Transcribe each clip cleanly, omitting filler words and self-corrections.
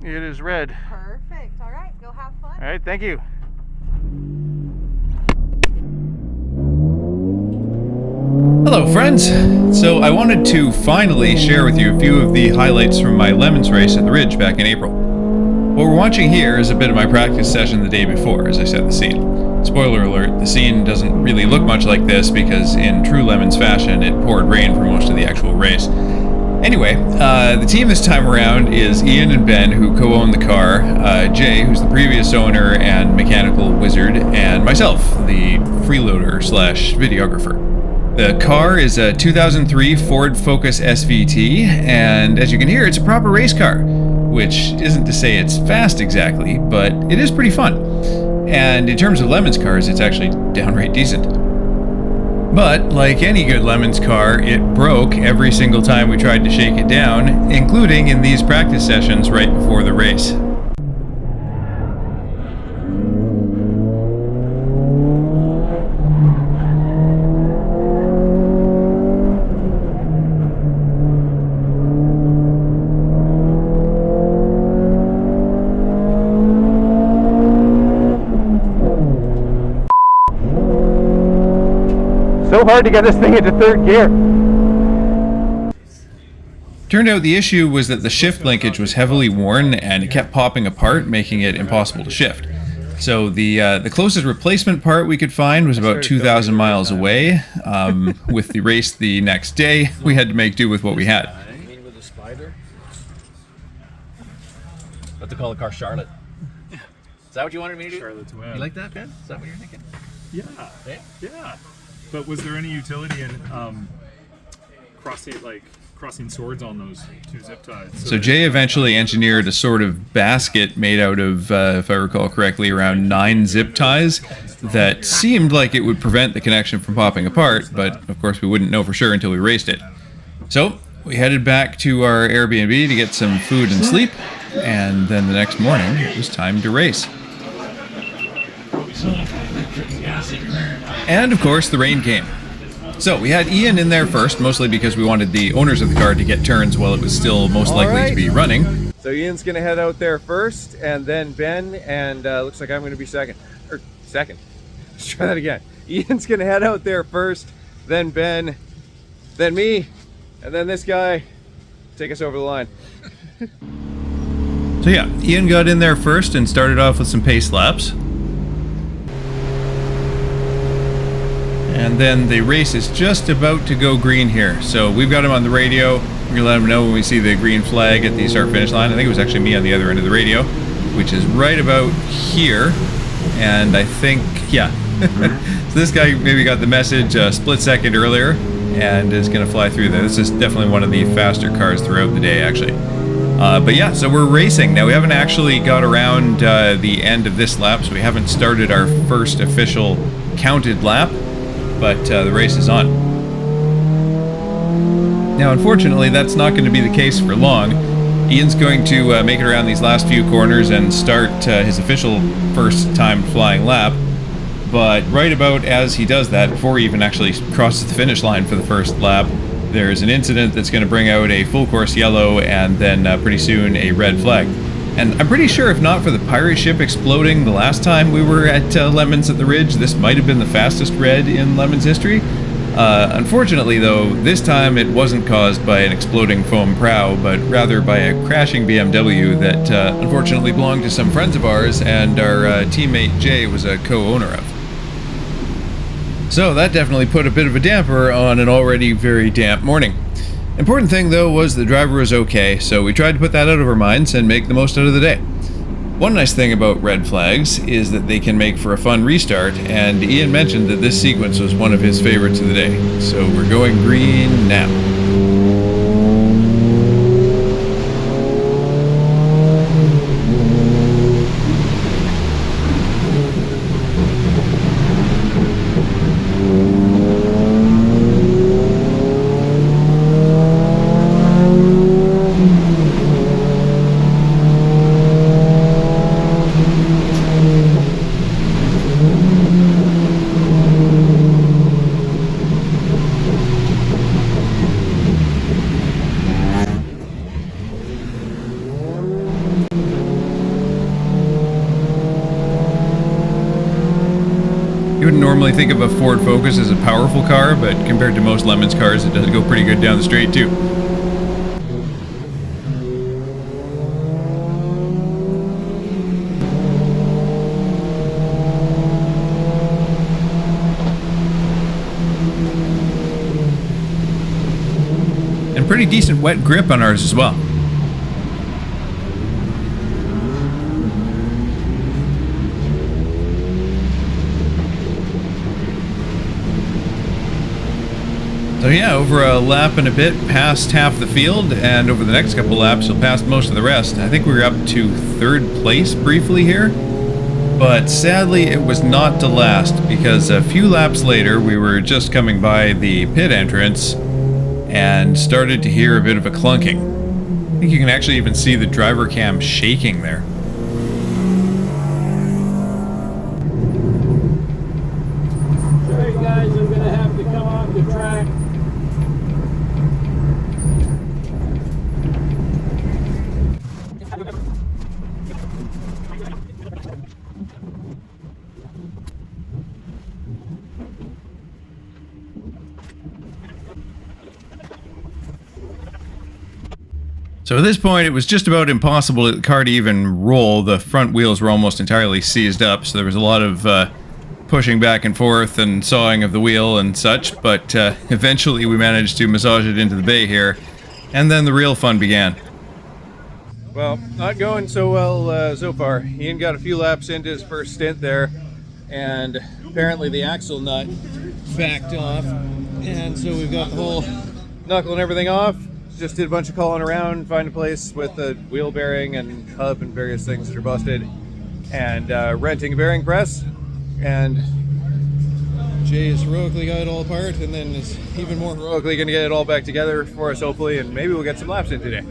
It is red. Perfect. All right, go have fun. All right, thank you. Hello friends! So I wanted to finally share with you a few of the highlights from my Lemons race at the Ridge back in April. What we're watching here is a bit of my practice session the day before as I set the scene. Spoiler alert, the scene doesn't really look much like this because in true Lemons fashion it poured rain for most of the actual race. Anyway, the team this time around is Ian and Ben, who co-own the car, Jay, who's the previous owner and mechanical wizard, and myself, the freeloader slash videographer. The car is a 2003 Ford Focus SVT, and as you can hear, it's a proper race car, which isn't to say it's fast exactly, but it is pretty fun. And in terms of Lemons cars, it's actually downright decent. But, like any good Lemons car, it broke every single time we tried to shake it down, including in these practice sessions right before the race. So hard to get this thing into third gear. Turned out the issue was that the shift linkage was heavily worn and it kept popping apart, making it impossible to shift. So the closest replacement part we could find was about 2,000 miles away. With the race the next day, we had to make do with what we had. With a spider. What to call the car Charlotte. Is that what you wanted me to do? Charlotte's Web. You like that, Ben? Is that what you're thinking? Yeah. Yeah. Yeah. But was there any utility in crossing swords on those two zip ties? So Jay eventually engineered a sort of basket made out of, if I recall correctly, around 9 zip ties that seemed like it would prevent the connection from popping apart, but of course we wouldn't know for sure until we raced it. So we headed back to our Airbnb to get some food and sleep, and then the next morning it was time to race. And of course the rain came. So we had Ian in there first, mostly because we wanted the owners of the car to get turns while it was still most likely to be running. So Ian's gonna head out there first, and then Ben, and looks like I'm gonna be second. Let's try that again. Ian's gonna head out there first, then Ben, then me, and then this guy. Take us over the line. So yeah, Ian got in there first and started off with some pace laps. And then the race is just about to go green here. So we've got him on the radio. We're gonna let him know when we see the green flag at the start finish line. I think it was actually me on the other end of the radio, which is right about here. And I think, yeah. So this guy maybe got the message a split second earlier and is gonna fly through there. This is definitely one of the faster cars throughout the day, actually. But yeah, so we're racing. Now we haven't actually got around the end of this lap, so we haven't started our first official counted lap. But the race is on. Now, unfortunately, that's not going to be the case for long. Ian's going to make it around these last few corners and start his official first time flying lap. But right about as he does that, before he even actually crosses the finish line for the first lap, there's an incident that's going to bring out a full course yellow and then pretty soon a red flag. And I'm pretty sure if not for the pirate ship exploding the last time we were at Lemons at the Ridge, this might have been the fastest red in Lemons history. Unfortunately, though, this time it wasn't caused by an exploding foam prow, but rather by a crashing BMW that unfortunately belonged to some friends of ours and our teammate Jay was a co-owner of. So that definitely put a bit of a damper on an already very damp morning. Important thing though was the driver was okay, so we tried to put that out of our minds and make the most out of the day. One nice thing about red flags is that they can make for a fun restart, and Ian mentioned that this sequence was one of his favorites of the day. So we're going green now. You wouldn't normally think of a Ford Focus as a powerful car, but compared to most Lemons cars, it does go pretty good down the straight too. And pretty decent wet grip on ours as well. So yeah, over a lap and a bit, past half the field, and over the next couple laps, you'll pass most of the rest. I think we were up to 3rd place briefly here, but sadly it was not to last, because a few laps later, we were just coming by the pit entrance and started to hear a bit of a clunking. I think you can actually even see the driver cam shaking there. Sorry guys, I'm gonna have to come off the track. So at this point, it was just about impossible for the car to even roll. The front wheels were almost entirely seized up, so there was a lot of pushing back and forth and sawing of the wheel and such, but eventually we managed to massage it into the bay here, and then the real fun began. Well, not going so well so far. Ian got a few laps into his first stint there, and apparently the axle nut backed off, and so we've got the whole knuckle and everything off. Just did a bunch of calling around, find a place with a wheel bearing and hub and various things that are busted, and renting a bearing press. And Jay has heroically got it all apart, and then is even more heroically going to get it all back together for us, hopefully, and maybe we'll get some laps in today.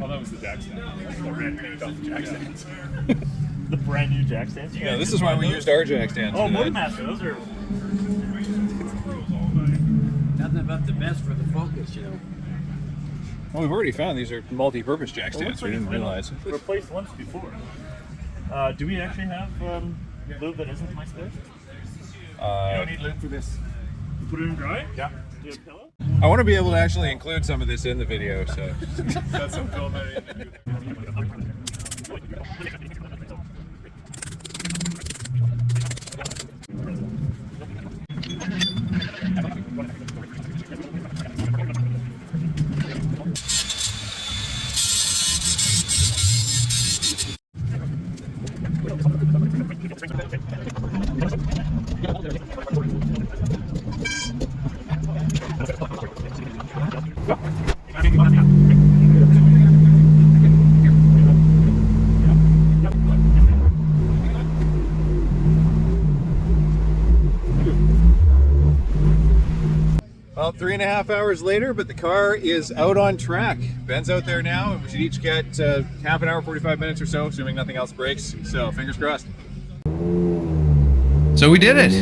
Oh, that was the jack stand. The brand new off the jack stands. The brand new jack stands? Yeah, this is why we used our jack stands. Oh, today. Motormaster, those are... Nothing but the best for the Focus, you know. Well, we've already found these are multi-purpose jack stands. We didn't realize. Replaced once before. Do we actually have lube that isn't my spare? You don't need lube for this. Put it in dry? Yeah. Do you have a pillow? I want to be able to actually include some of this in the video, so. Got some film editing. Well, 3.5 hours later, but the car is out on track. Ben's out there now, and we should each get half an hour, 45 minutes or so, assuming nothing else breaks. So, fingers crossed. So we did it!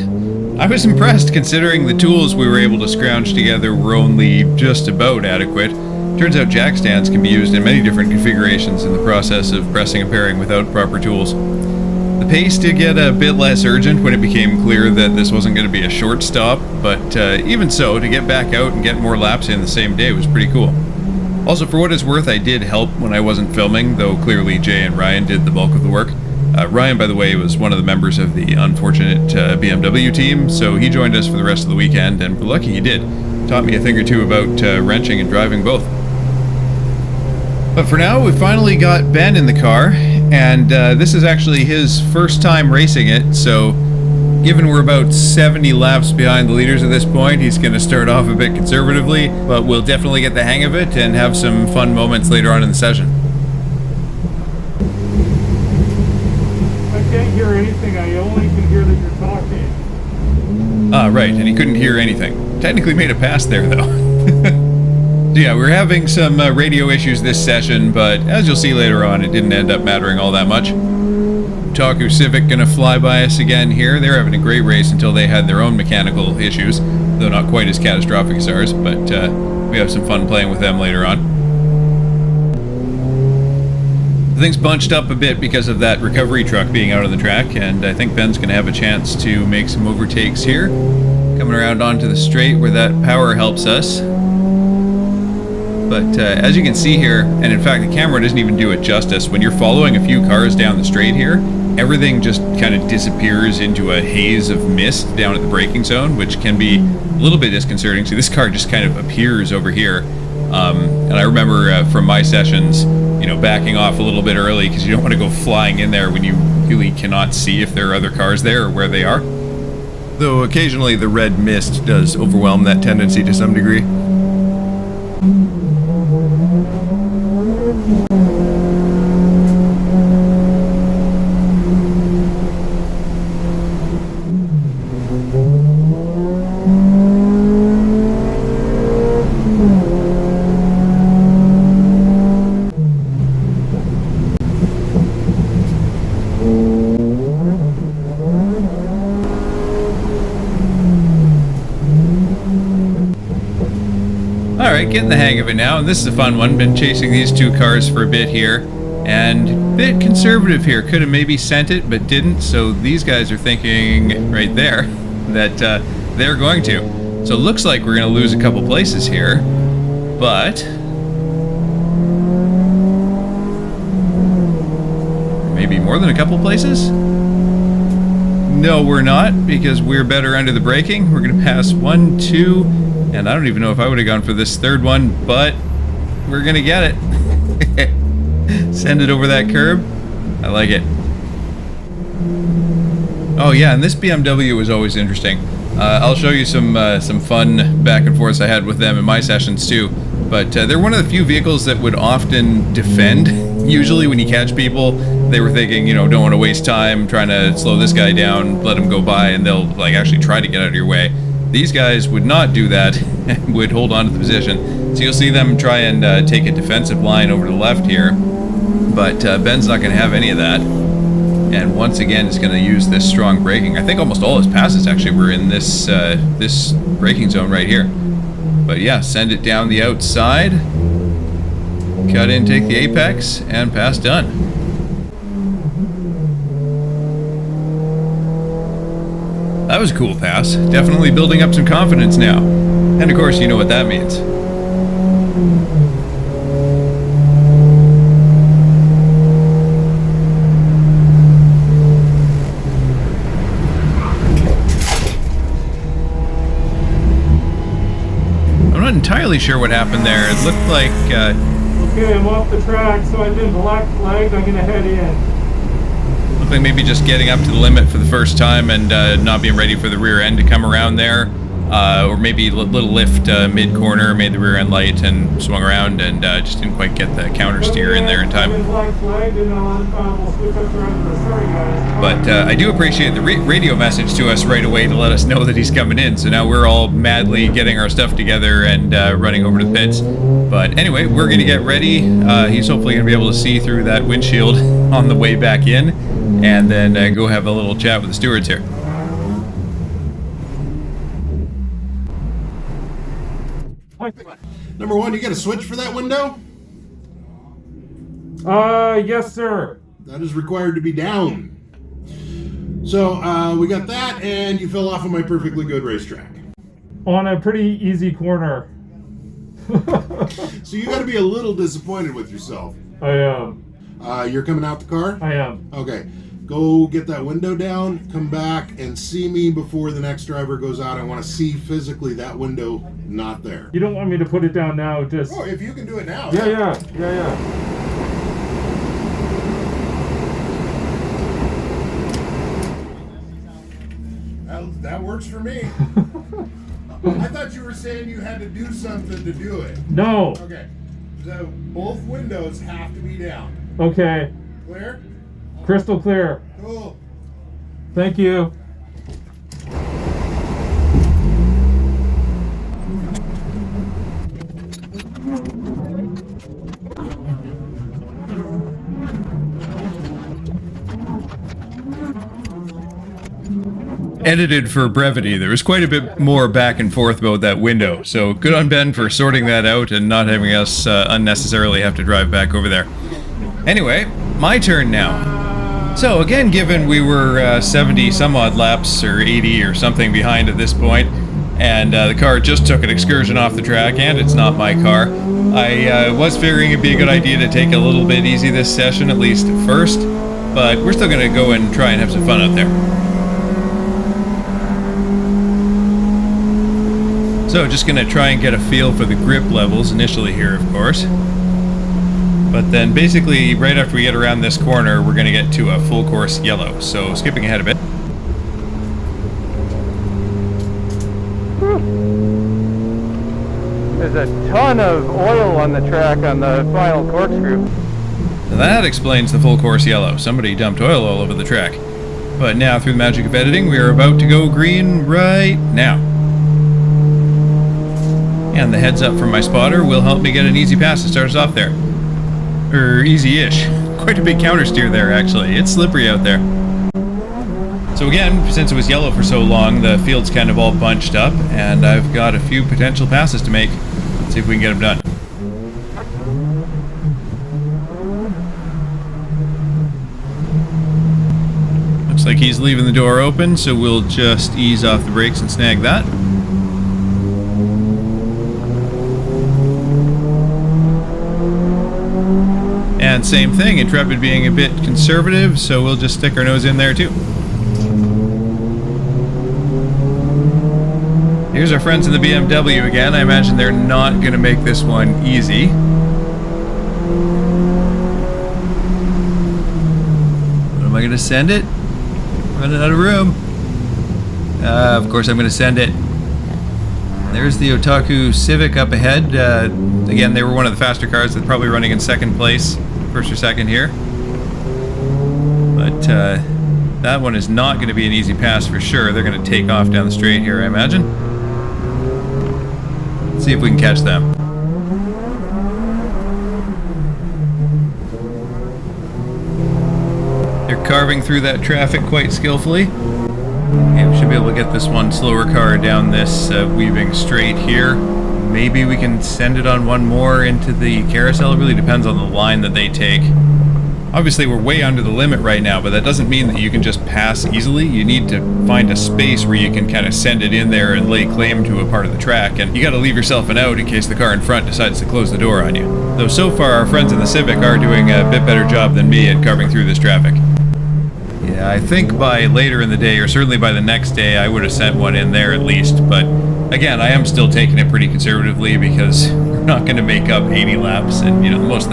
I was impressed considering the tools we were able to scrounge together were only just about adequate. Turns out jack stands can be used in many different configurations in the process of pressing a pairing without proper tools. The pace did get a bit less urgent when it became clear that this wasn't going to be a short stop, but even so, to get back out and get more laps in the same day was pretty cool. Also, for what it's worth, I did help when I wasn't filming, though clearly Jay and Ryan did the bulk of the work. Ryan, by the way, was one of the members of the unfortunate BMW team, so he joined us for the rest of the weekend, and we're lucky he did. Taught me a thing or two about wrenching and driving both. But for now, we finally got Ben in the car, and this is actually his first time racing it, so given we're about 70 laps behind the leaders at this point, he's going to start off a bit conservatively, but we'll definitely get the hang of it and have some fun moments later on in the session. I can't hear anything, I only can hear that you're talking. Ah, right, and he couldn't hear anything. Technically made a pass there, though. So yeah, we're having some radio issues this session, but as you'll see later on, it didn't end up mattering all that much. Taku Civic gonna fly by us again here. They were having a great race until they had their own mechanical issues, though not quite as catastrophic as ours, but we have some fun playing with them later on. The thing's bunched up a bit because of that recovery truck being out on the track, and I think Ben's going to have a chance to make some overtakes here. Coming around onto the straight where that power helps us. But as you can see here, and in fact the camera doesn't even do it justice, when you're following a few cars down the straight here, everything just kind of disappears into a haze of mist down at the braking zone, which can be a little bit disconcerting. So this car just kind of appears over here. And I remember from my sessions, you know, backing off a little bit early because you don't want to go flying in there when you really cannot see if there are other cars there or where they are. Though occasionally the red mist does overwhelm that tendency to some degree. Alright, getting the hang of it now, and this is a fun one. Been chasing these two cars for a bit here, and a bit conservative here. Could have maybe sent it, but didn't, so these guys are thinking right there that they're going to. So it looks like we're going to lose a couple places here, but maybe more than a couple places? No, we're not, because we're better under the braking. We're going to pass 1, 2, and I don't even know if I would have gone for this third one, but we're going to get it. Send it over that curb. I like it. Oh yeah, and this BMW was always interesting. I'll show you some fun back and forths I had with them in my sessions too. But they're one of the few vehicles that would often defend. Usually when you catch people, they were thinking, you know, don't want to waste time trying to slow this guy down, let him go by, and they'll like actually try to get out of your way. These guys would not do that and would hold on to the position. So you'll see them try and take a defensive line over to the left here. But Ben's not going to have any of that. And once again, is going to use this strong braking. I think almost all his passes actually were in this this braking zone right here. But yeah, send it down the outside. Cut in, take the apex, and pass done. That was a cool pass. Definitely building up some confidence now. And of course, you know what that means. I'm not entirely sure what happened there. It looked like... Okay, I'm off the track, so I've been black flagged. I'm gonna head in. Looked like maybe just getting up to the limit for the first time and not being ready for the rear end to come around there. Or maybe a little lift mid-corner, made the rear end light and swung around and just didn't quite get the counter steer in there in time. But I do appreciate the radio message to us right away to let us know that he's coming in. So now we're all madly getting our stuff together and running over to the pits. But anyway, we're going to get ready. He's hopefully going to be able to see through that windshield on the way back in. And then go have a little chat with the stewards here. Number one, you got a switch for that window? Yes, sir. That is required to be down. So, we got that, and you fell off of my perfectly good racetrack. On a pretty easy corner. So you got to be a little disappointed with yourself. I am. You're coming out the car? I am. Okay. Go get that window down, come back, and see me before the next driver goes out. I want to see physically that window not there. You don't want me to put it down now, just... Oh, if you can do it now. Yeah. That works for me. I thought you were saying you had to do something to do it. No. Okay. So both windows have to be down. Okay. Clear? Crystal clear. Cool. Thank you. Edited for brevity. There was quite a bit more back and forth about that window, so good on Ben for sorting that out and not having us unnecessarily have to drive back over there. Anyway, my turn now. So again, given we were 70 some odd laps or 80 or something behind at this point, and the car just took an excursion off the track, and it's not my car, I was figuring it'd be a good idea to take a little bit easy this session, at least at first, but we're still going to go and try and have some fun out there. So just going to try and get a feel for the grip levels initially here, of course. But then basically right after we get around this corner, we're going to get to a full course yellow. So skipping ahead a bit. There's a ton of oil on the track on the final corkscrew. That explains the full course yellow. Somebody dumped oil all over the track. But now, through the magic of editing, we are about to go green right now. And the heads up from my spotter will help me get an easy pass to start us off there. Easy-ish. Quite a big countersteer there, actually. It's slippery out there. So again, since it was yellow for so long, the field's kind of all bunched up, and I've got a few potential passes to make. Let's see if we can get them done. Looks like he's leaving the door open, so we'll just ease off the brakes and snag that. And same thing, Intrepid being a bit conservative, so we'll just stick our nose in there too. Here's our friends in the BMW again. I imagine they're not going to make this one easy. What am I going to send it? Running out of room. Of course I'm going to send it. There's the Otaku Civic up ahead. Again, they were one of the faster cars that's probably running in second place, first or second here. But that one is not going to be an easy pass for sure. They're going to take off down the straight here, I imagine. Let's see if we can catch them. They're carving through that traffic quite skillfully. Okay, we should be able to get this one slower car down this weaving straight here. Maybe we can send it on one more into the carousel. It really depends on the line that they take. Obviously we're way under the limit right now, but that doesn't mean that you can just pass easily. You need to find a space where you can kind of send it in there and lay claim to a part of the track, and you got to leave yourself an out in case the car in front decides to close the door on you. Though so far our friends in the Civic are doing a bit better job than me at carving through this traffic. Yeah, I think by later in the day, or certainly by the next day, I would have sent one in there at least, but again, I am still taking it pretty conservatively because we're not going to make up 80 laps, and you know, the most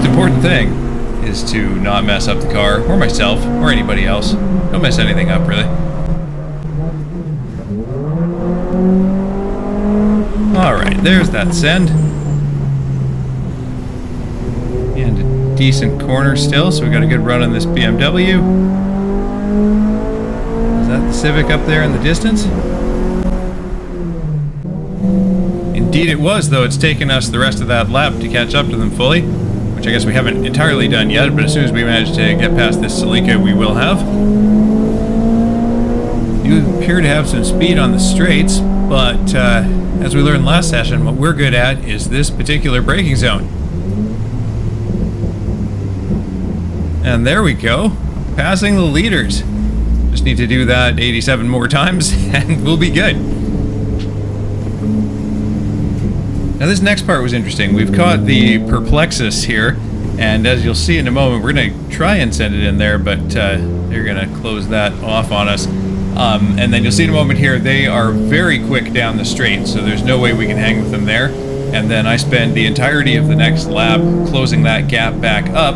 important thing is to not mess up the car, or myself, or anybody else. Don't mess anything up, really. Alright, there's that send. And a decent corner still, so we got a good run on this BMW. Is that the Civic up there in the distance? Indeed it was, though it's taken us the rest of that lap to catch up to them fully, which I guess we haven't entirely done yet, but as soon as we manage to get past this Celica, we will have. You appear to have some speed on the straights, but as we learned last session, what we're good at is this particular braking zone. And there we go, passing the leaders. Just need to do that 87 more times and we'll be good. Now this next part was interesting. We've caught the Perplexus here, and as you'll see in a moment, we're going to try and send it in there, but they're going to close that off on us. And then you'll see in a moment here, they are very quick down the straight, so there's no way we can hang with them there. And then I spend the entirety of the next lap closing that gap back up,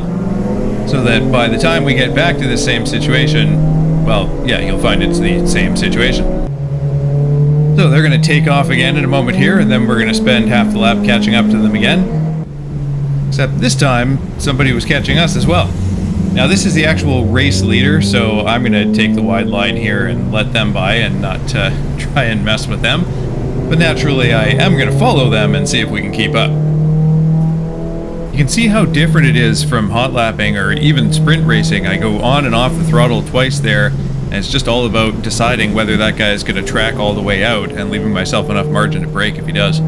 so that by the time we get back to the same situation, well, yeah, you'll find it's the same situation. So they're going to take off again in a moment here, and then we're going to spend half the lap catching up to them again. Except this time, somebody was catching us as well. Now this is the actual race leader, so I'm going to take the wide line here and let them by and not try and mess with them. But naturally, I am going to follow them and see if we can keep up. You can see how different it is from hot lapping or even sprint racing. I go on and off the throttle twice there, and it's just all about deciding whether that guy is going to track all the way out and leaving myself enough margin to brake if he does.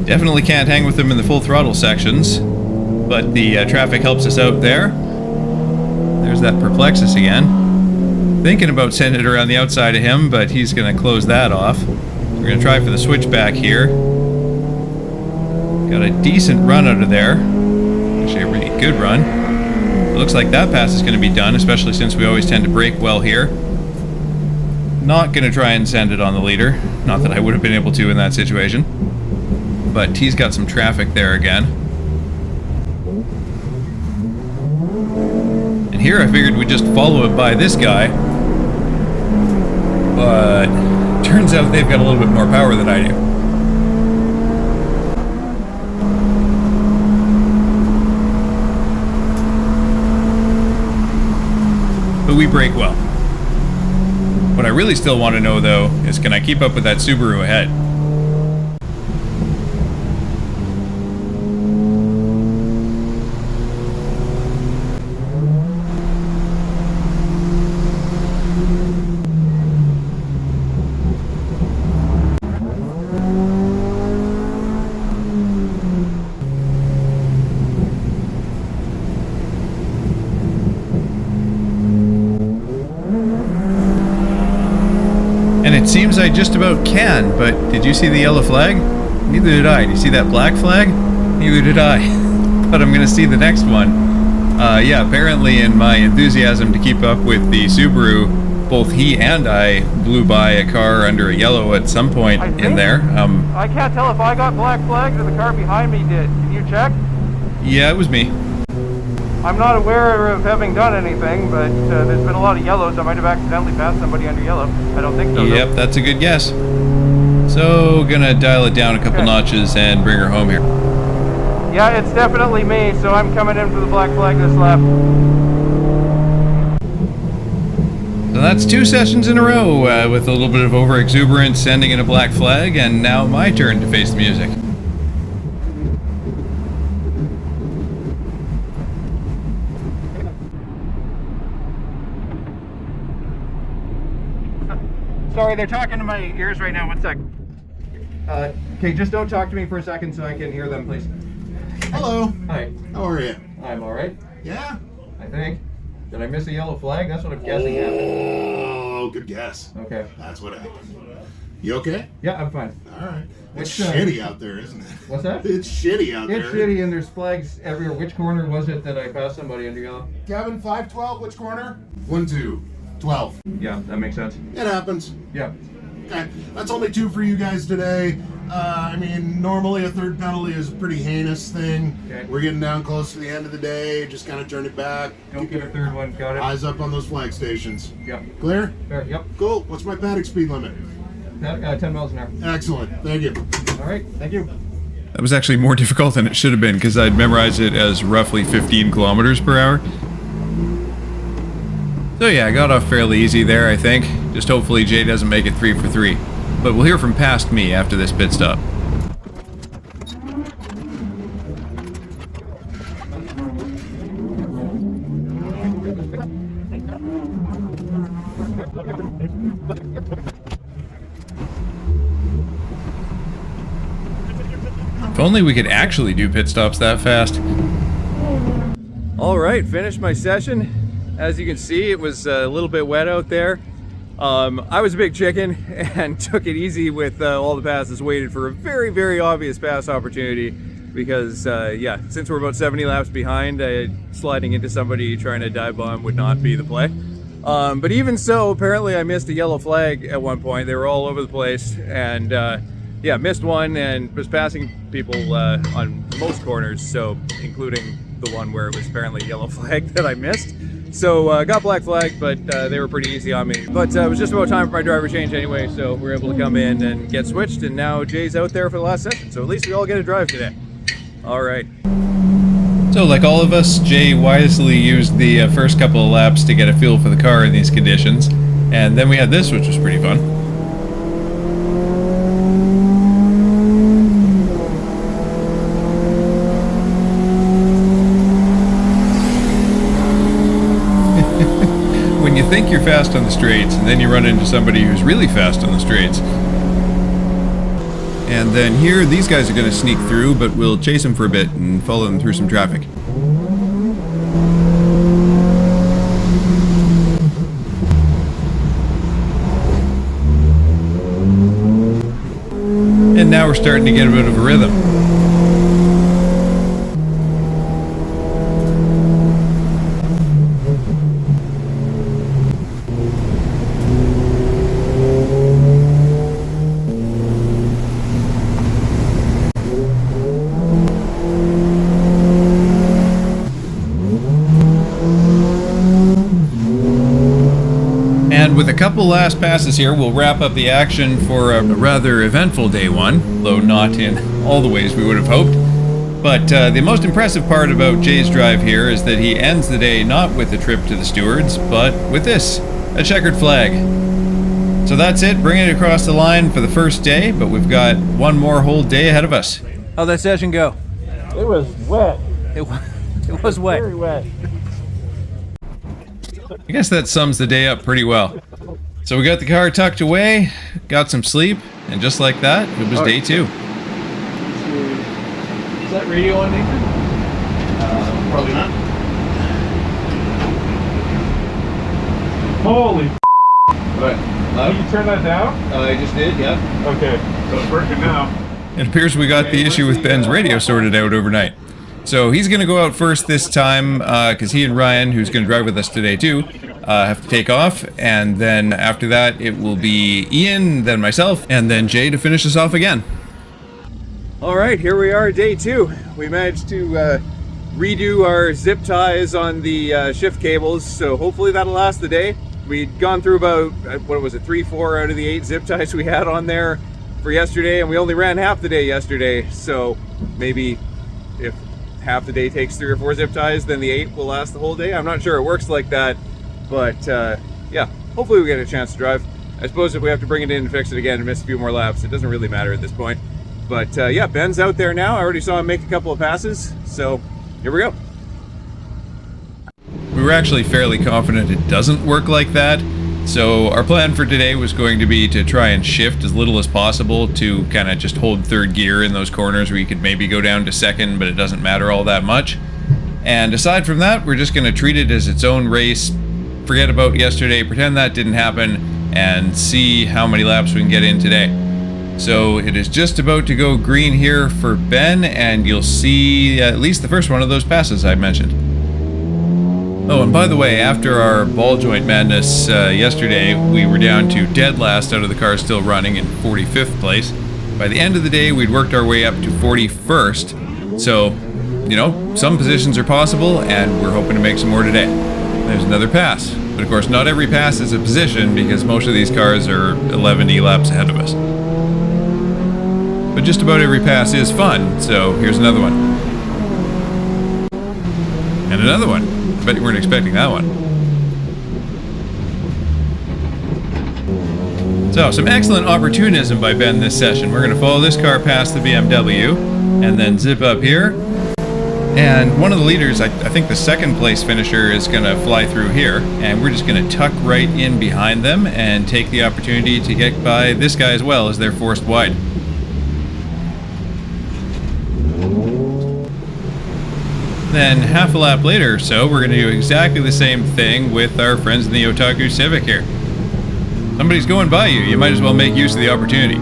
Definitely can't hang with him in the full throttle sections, but the traffic helps us out there. There's that Perplexus again. Thinking about sending it around the outside of him, but he's going to close that off. We're going to try for the switchback here. Got a decent run out of there. Actually, a really good run. It looks like that pass is going to be done, especially since we always tend to brake well here. Not going to try and send it on the leader. Not that I would have been able to in that situation. But he's got some traffic there again. And here I figured we'd just follow it by this guy. But turns out they've got a little bit more power than I do. But we brake well. What I really still want to know, though, is can I keep up with that Subaru ahead? It seems I just about can, but did you see the yellow flag? Neither did I. Did you see that black flag? Neither did I. But I'm going to see the next one. Yeah, apparently in my enthusiasm to keep up with the Subaru, both he and I blew by a car under a yellow at some point in there. I can't tell if I got black flags or the car behind me did. Can you check? Yeah, it was me. I'm not aware of having done anything, but there's been a lot of yellows. I might have accidentally passed somebody under yellow. I don't think so. Yep, that's a good guess. So, gonna dial it down a couple notches and bring her home here. Yeah, it's definitely me, so I'm coming in for the black flag this lap. So that's 2 sessions in a row with a little bit of over-exuberance sending in a black flag, and now my turn to face the music. Sorry, they're talking to my ears right now. 1 sec. Okay, just don't talk to me for a second so I can hear them, please. Hello. Hi. How are you? I'm alright, Yeah. I think. Did I miss a yellow flag? That's what I'm guessing happened. Oh, good guess. Okay. That's what happened. You okay? Yeah, I'm fine. All right. It's What's, shitty out there, isn't it? What's that? It's shitty out It's there. shitty and there's flags everywhere. Which corner was it that I passed somebody under yellow? Kevin, 512, which corner? 1, 2, 12. Yeah, that makes sense. It happens. Yeah. Okay, that's only 2 for you guys today. I mean, normally a third penalty is a pretty heinous thing. Okay. We're getting down close to the end of the day. Just kind of turn it back. Don't get a third one. Got it. Eyes up on those flag stations. Yep. Clear? There, yep. Cool. What's my paddock speed limit? 10 miles an hour. Excellent. Thank you. All right. Thank you. That was actually more difficult than it should have been because I'd memorized it as roughly 15 kilometers per hour. So yeah, I got off fairly easy there, I think. Just hopefully Jay doesn't make it 3 for 3. But we'll hear from past me after this pit stop. If only we could actually do pit stops that fast. Alright, finished my session. As you can see, it was a little bit wet out there. I was a big chicken and took it easy with all the passes, waited for a very, very obvious pass opportunity because, yeah, since we're about 70 laps behind, sliding into somebody trying to dive bomb would not be the play. But even so, apparently I missed a yellow flag at one point. They were all over the place, and yeah, missed one and was passing people on most corners, so including the one where it was apparently a yellow flag that I missed. So got black flag, but they were pretty easy on me. But it was just about time for my driver change anyway, so we were able to come in and get switched, and now Jay's out there for the last session, so at least we all get a drive today. All right. So like all of us, Jay wisely used the first couple of laps to get a feel for the car in these conditions, and then we had this, which was pretty fun. When you think you're fast on the straights, and then you run into somebody who's really fast on the straights, And then here, these guys are going to sneak through, but we'll chase them for a bit and follow them through some traffic. And now we're starting to get a bit of a rhythm. And with a couple last passes here, we'll wrap up the action for a rather eventful day one, though not in all the ways we would have hoped. But the most impressive part about Jay's drive here is that he ends the day not with a trip to the stewards, but with this, a checkered flag. So that's it, bringing it across the line for the first day, but we've got one more whole day ahead of us. How'd that session go? It was wet. It was wet. Very wet. I guess that sums the day up pretty well. So we got the car tucked away, got some sleep, and just like that, it was day 2. Is that radio on, Nathan? Probably not. Holy What? Can you turn that down? I just did, yeah. Okay, so it's working now. It appears we got the issue with Ben's radio sorted out overnight. So he's going to go out first this time because he and Ryan, who's going to drive with us today too, have to take off. And then after that, it will be Ian, then myself, and then Jay to finish us off again. All right, here we are, day 2. We managed to redo our zip ties on the shift cables, so hopefully that'll last the day. We'd gone through about, 3-4 out of the 8 zip ties we had on there for yesterday, and we only ran half the day yesterday, so maybe if half the day takes 3 or 4 zip ties, then the 8 will last the whole day. I'm not sure it works like that, but yeah, hopefully we get a chance to drive. I suppose if we have to bring it in and fix it again and miss a few more laps, it doesn't really matter at this point. But yeah, Ben's out there now. I already saw him make a couple of passes, so here we go. We were actually fairly confident it doesn't work like that. So our plan for today was going to be to try and shift as little as possible to kind of just hold third gear in those corners where you could maybe go down to second, but it doesn't matter all that much. And aside from that, we're just going to treat it as its own race, forget about yesterday, pretend that didn't happen, and see how many laps we can get in today. So it is just about to go green here for Ben, and you'll see at least the first one of those passes I mentioned. Oh, and by the way, after our ball joint madness yesterday, we were down to dead last out of the cars still running in 45th place. By the end of the day, we'd worked our way up to 41st. So, you know, some positions are possible, and we're hoping to make some more today. There's another pass. But of course, not every pass is a position because most of these cars are 11 laps ahead of us. But just about every pass is fun, so here's another one. And another one. I bet you weren't expecting that one. So, some excellent opportunism by Ben this session. We're going to follow this car past the BMW and then zip up here. And one of the leaders, I think the second place finisher, is going to fly through here. And we're just going to tuck right in behind them and take the opportunity to get by this guy as well as they're forced wide. Then half a lap later or so, we're going to do exactly the same thing with our friends in the Otaku Civic here. Somebody's going by you, you might as well make use of the opportunity.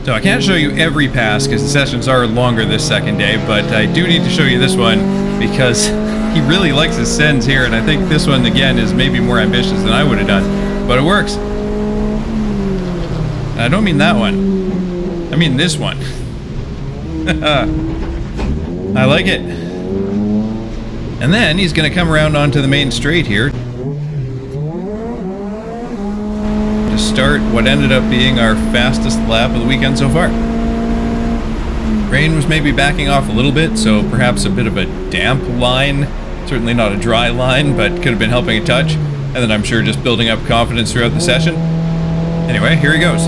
So I can't show you every pass because the sessions are longer this second day, but I do need to show you this one because he really likes his sends here, and I think this one again is maybe more ambitious than I would have done, but it works. I don't mean that one, I mean this one. I like it. And then he's going to come around onto the main straight here to start what ended up being our fastest lap of the weekend so far. Rain was maybe backing off a little bit, so perhaps a bit of a damp line. Certainly not a dry line, but could have been helping a touch. And then I'm sure just building up confidence throughout the session. Anyway, here he goes.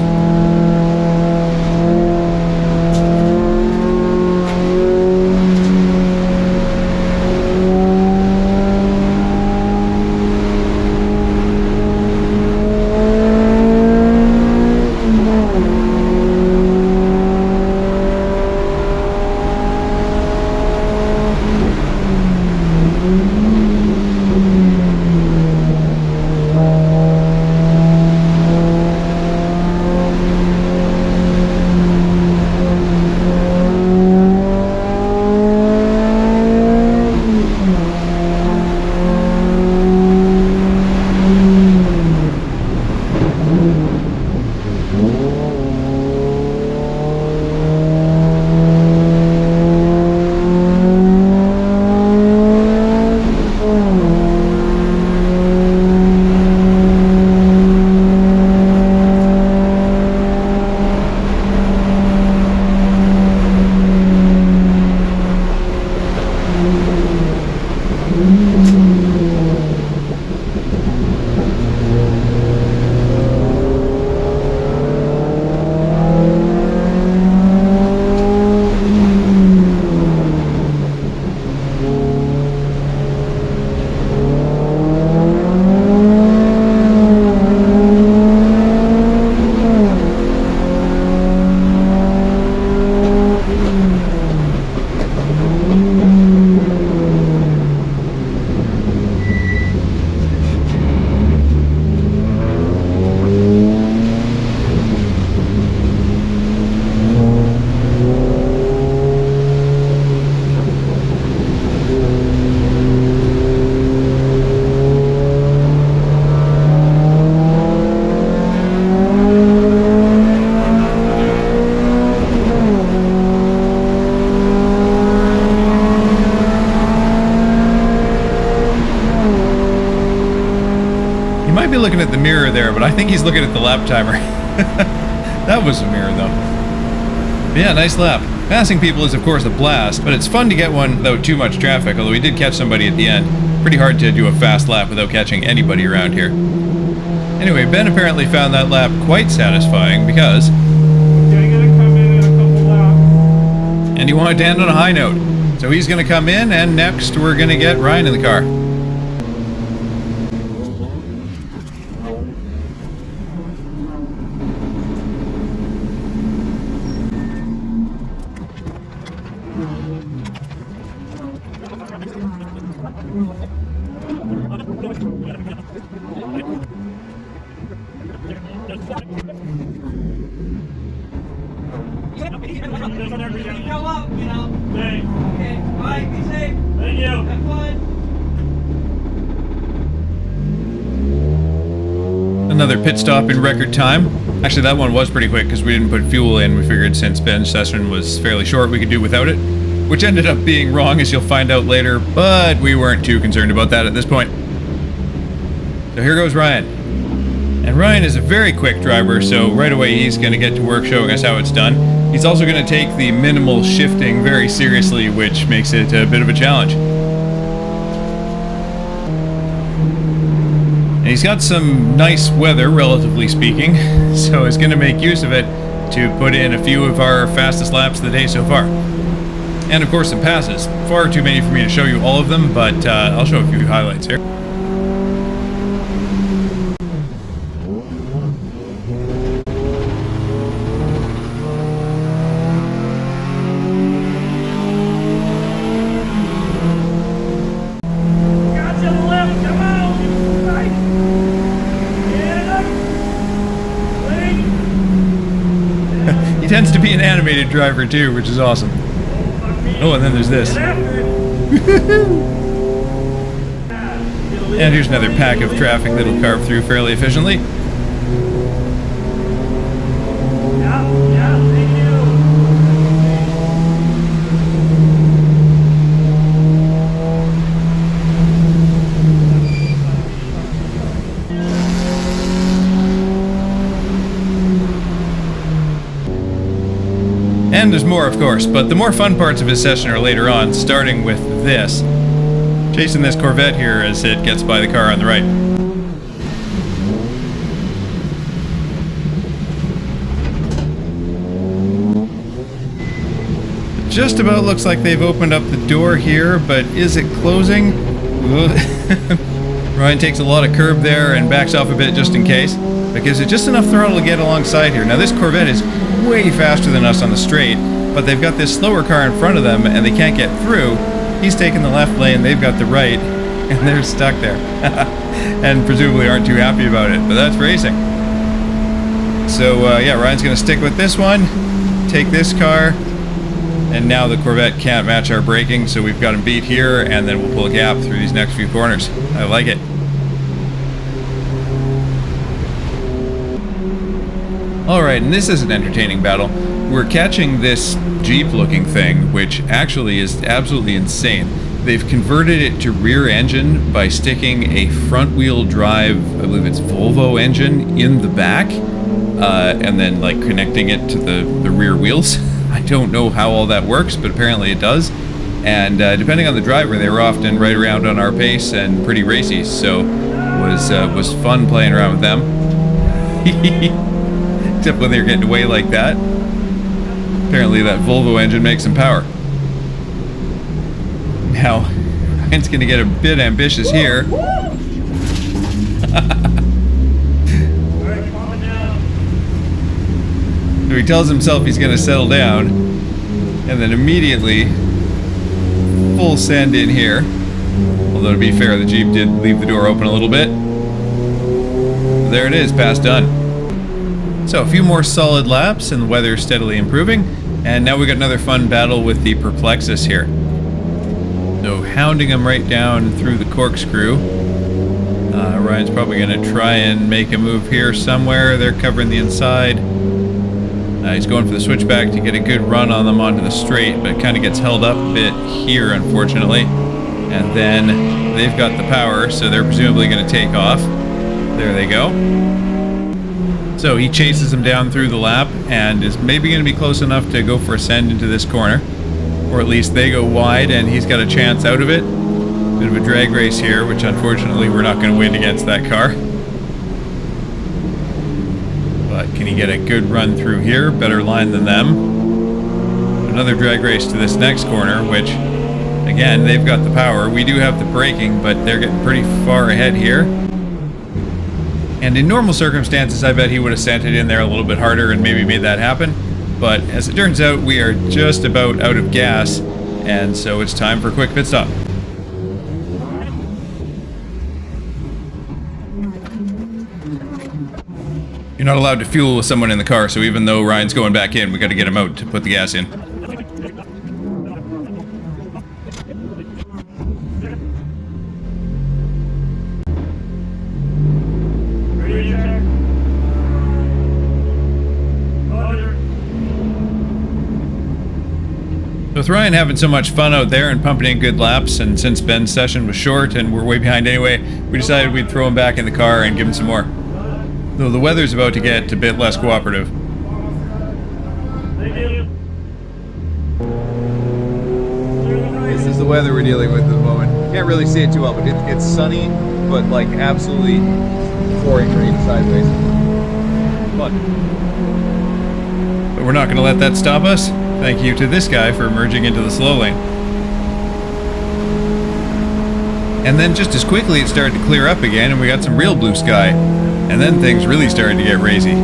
might be looking at the mirror there, but I think he's looking at the lap timer. That was a mirror, though. But yeah, nice lap. Passing people is, of course, a blast, but it's fun to get one without too much traffic, although we did catch somebody at the end. Pretty hard to do a fast lap without catching anybody around here. Anyway, Ben apparently found that lap quite satisfying because... and he wanted to end on a high note. So he's going to come in, and next we're going to get Ryan in the car. Go up, you know. Thanks. Okay, bye, be safe. Thank you. Have fun. Another pit stop in record time. Actually, that one was pretty quick because we didn't put fuel in. We figured since Ben's session was fairly short, we could do without it, which ended up being wrong, as you'll find out later, but we weren't too concerned about that at this point. So here goes Ryan. And Ryan is a very quick driver, so right away he's going to get to work showing us how it's done. He's also going to take the minimal shifting very seriously, which makes it a bit of a challenge. And he's got some nice weather, relatively speaking, so he's going to make use of it to put in a few of our fastest laps of the day so far. And of course some passes. Far too many for me to show you all of them, but I'll show a few highlights here. Tends to be an animated driver too, which is awesome. Oh, and then there's this. And here's another pack of traffic that'll carve through fairly efficiently. And there's more, of course, but the more fun parts of his session are later on, starting with this. Chasing this Corvette here as it gets by the car on the right. It just about looks like they've opened up the door here, but is it closing? Ryan takes a lot of curb there and backs off a bit just in case. That gives it just enough throttle to get alongside here. Now this Corvette is way faster than us on the straight, but they've got this slower car in front of them and they can't get through. He's taking the left lane, they've got the right, and they're stuck there. And presumably aren't too happy about it, but that's racing. So yeah, Ryan's gonna stick with this one, take this car, and now the Corvette can't match our braking, so we've got him beat here, and then we'll pull a gap through these next few corners. I like it. Alright, and this is an entertaining battle. We're catching this Jeep-looking thing, which actually is absolutely insane. They've converted it to rear engine by sticking a front-wheel drive, I believe it's Volvo engine, in the back, and then like connecting it to the rear wheels. I don't know how all that works, but apparently it does. And depending on the driver, they were often right around on our pace and pretty racy, so it was fun playing around with them. Except when they're getting away like that. Apparently that Volvo engine makes some power. Now, Ryan's gonna get a bit ambitious here. So he tells himself he's gonna settle down, and then immediately full send in here. Although to be fair, the Jeep did leave the door open a little bit. There it is, pass done. So a few more solid laps and the weather steadily improving, and now we got another fun battle with the Perplexus here. So hounding him right down through the corkscrew. Ryan's probably going to try and make a move here somewhere. They're covering the inside. He's going for the switchback to get a good run on them onto the straight, but it kind of gets held up a bit here, unfortunately. And then they've got the power, so they're presumably going to take off. There they go. So he chases him down through the lap and is maybe going to be close enough to go for a send into this corner. Or at least they go wide and he's got a chance out of it. Bit of a drag race here, which unfortunately we're not going to win against that car. But can he get a good run through here? Better line than them. Another drag race to this next corner, which, again, they've got the power. We do have the braking, but they're getting pretty far ahead here. And in normal circumstances, I bet he would have sent it in there a little bit harder and maybe made that happen. But as it turns out, we are just about out of gas, and so it's time for a quick pit stop. You're not allowed to fuel with someone in the car, so even though Ryan's going back in, we got to get him out to put the gas in. With Ryan having so much fun out there and pumping in good laps, and since Ben's session was short and we're way behind anyway, we decided we'd throw him back in the car and give him some more. Though the weather's about to get a bit less cooperative. This is the weather we're dealing with at the moment. Can't really see it too well, but it's sunny, but like absolutely pouring rain sideways. But we're not going to let that stop us. Thank you to this guy for merging into the slow lane. And then just as quickly it started to clear up again and we got some real blue sky. And then things really started to get racy.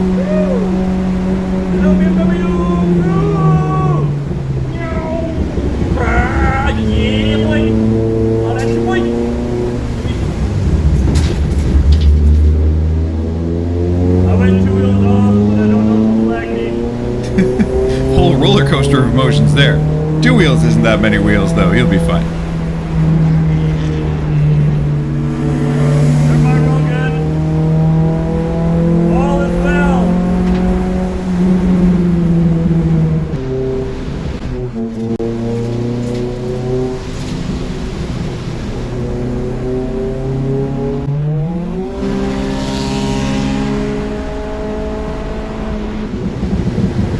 Whole roller coaster of emotions there. 2 wheels isn't that many wheels though, you'll be fine.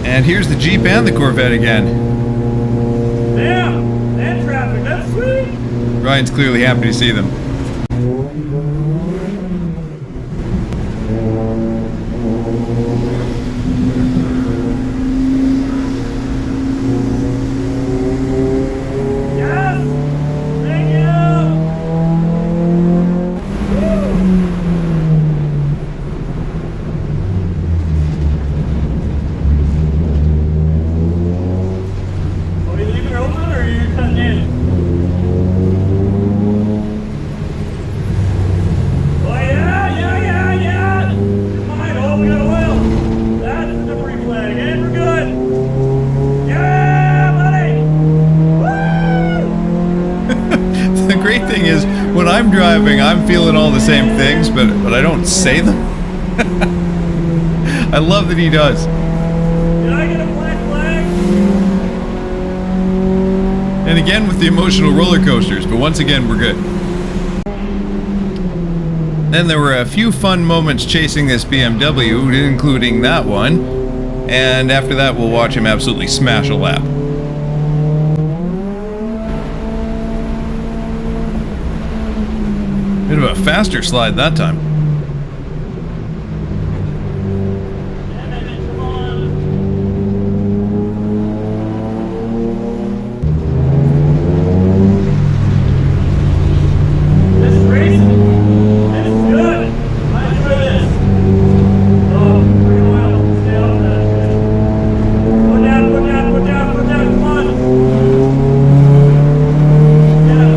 And here's the Jeep and the Corvette again. Damn! And traffic, that's sweet! Ryan's clearly happy to see them. Yes! Thank you! Are you leaving her open or are you cutting in? Oh yeah! Fine, oh we got oil. That's the debris flag, and we're good. Yeah, buddy! Woo! The great thing is, when I'm driving, I'm feeling all the same things, but I don't say them. I love that he does. Did I get a black flag? And again with the emotional roller coasters, but once again, we're good. Then there were a few fun moments chasing this BMW, including that one. And after that, we'll watch him absolutely smash a lap. Bit of a faster slide that time. Come on. This is racing. This is good. I enjoy this. Oh, bring oil. Stay off that shit. Put down. Come on. Get up.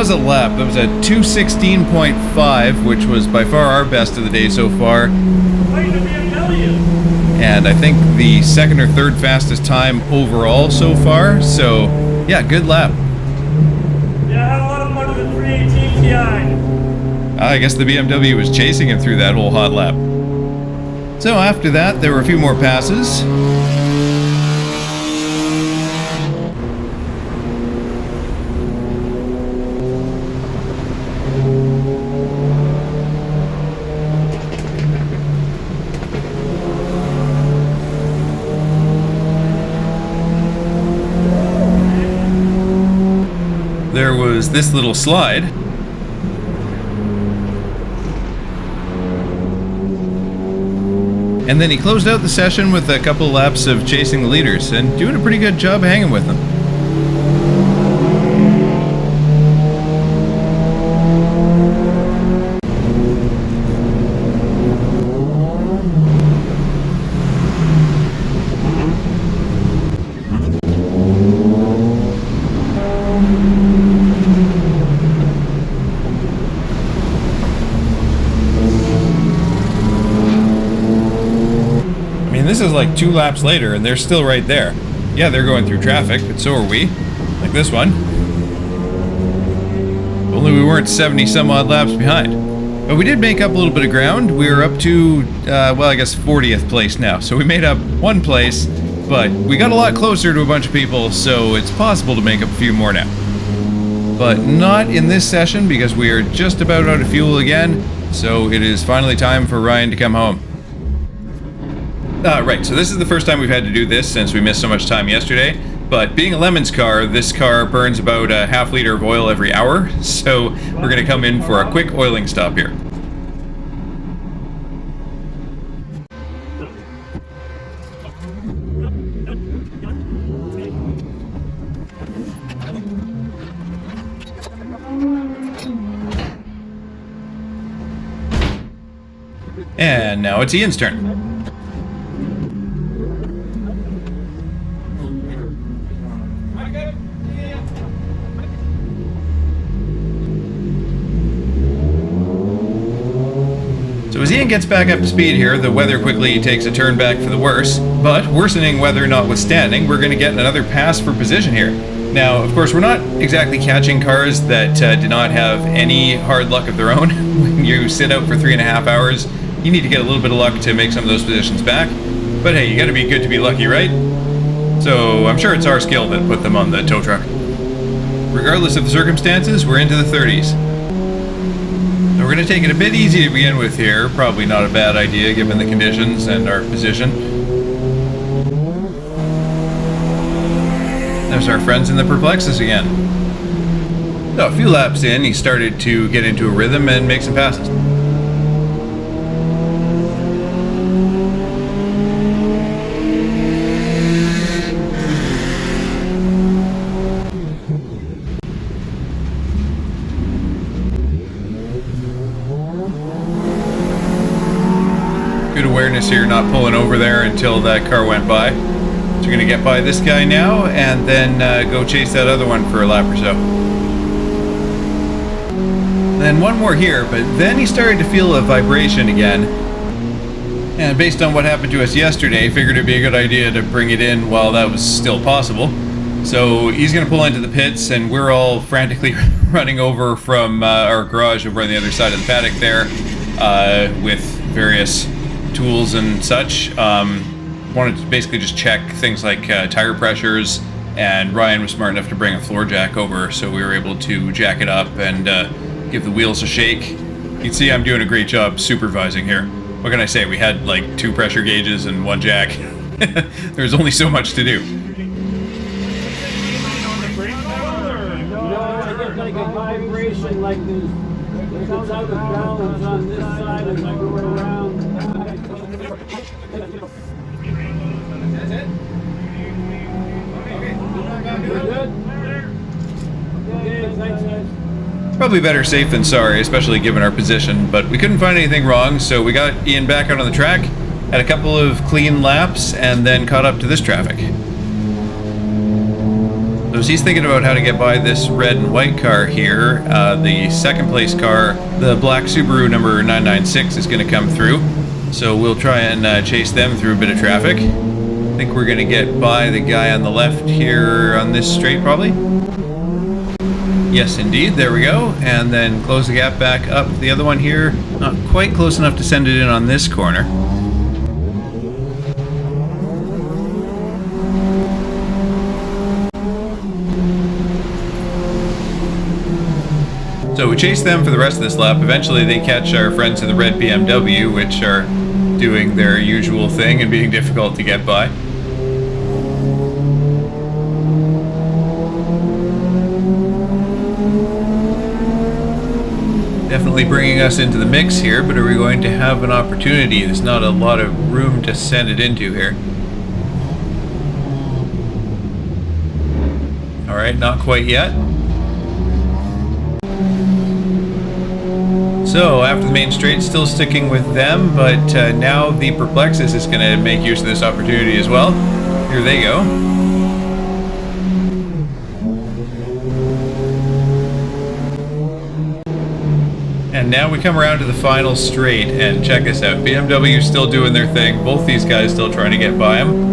was a lap. That was a 2:16.5, which was by far our best of the day so far. Wait to BMW. And I think the second or third fastest time overall so far. So, yeah, good lap. Yeah, I had a lot of fun with the 318 Ti. I guess the BMW was chasing him through that whole hot lap. So after that, there were a few more passes. There was this little slide. And then he closed out the session with a couple laps of chasing the leaders and doing a pretty good job hanging with them. This is like 2 laps later and they're still right there. Yeah, they're going through traffic, but so are we. Like this one. Only we weren't 70 some odd laps behind. But we did make up a little bit of ground. We were up to, well, I guess 40th place now. So we made up 1 place, but we got a lot closer to a bunch of people, so it's possible to make up a few more now. But not in this session because we are just about out of fuel again. So it is finally time for Ryan to come home. Right, so this is the first time we've had to do this since we missed so much time yesterday, but being a Lemon's car, this car burns about a half liter of oil every hour, so we're going to come in for a quick oiling stop here. And now it's Ian's turn. So as Ian gets back up to speed here, the weather quickly takes a turn back for the worse, but worsening weather notwithstanding, we're going to get another pass for position here. Now, of course, we're not exactly catching cars that did not have any hard luck of their own. When you sit out for 3.5 hours, you need to get a little bit of luck to make some of those positions back. But hey, you got to be good to be lucky, right? So I'm sure it's our skill that put them on the tow truck. Regardless of the circumstances, we're into the 30s. We're going to take it a bit easy to begin with here. Probably not a bad idea given the conditions and our position. There's our friends in the Perplexus again. So a few laps in, he started to get into a rhythm and make some passes. Good awareness here, not pulling over there until that car went by. So you're going to get by this guy now and then go chase that other one for a lap or so. Then one more here, but then he started to feel a vibration again. And based on what happened to us yesterday, figured it'd be a good idea to bring it in while that was still possible. So he's going to pull into the pits and we're all frantically running over from our garage over on the other side of the paddock there with various tools and such. Wanted to basically just check things like tire pressures, and Ryan was smart enough to bring a floor jack over, so we were able to jack it up and give the wheels a shake. You can see I'm doing a great job supervising here. What can I say? We had like 2 pressure gauges and 1 jack. There's only so much to do. No, I get like a vibration like this. It comes out of balance on this side as I go around. That's it? We're good? Okay, thanks, guys. Probably better safe than sorry, especially given our position, but we couldn't find anything wrong, so we got Ian back out on the track, had a couple of clean laps, and then caught up to this traffic. So as he's thinking about how to get by this red and white car here, the second place car, the black Subaru number 996, is going to come through. So we'll try and chase them through a bit of traffic. I think we're going to get by the guy on the left here on this straight, probably. Yes, indeed. There we go. And then close the gap back up. The other one here, not quite close enough to send it in on this corner. So we chase them for the rest of this lap. Eventually they catch our friends in the red BMW, which are doing their usual thing and being difficult to get by. Definitely bringing us into the mix here, but are we going to have an opportunity? There's not a lot of room to send it into here. Alright, not quite yet. So after the main straight, still sticking with them, but now the Perplexus is going to make use of this opportunity as well. Here they go. And now we come around to the final straight, and check this out. BMW still doing their thing. Both these guys still trying to get by them.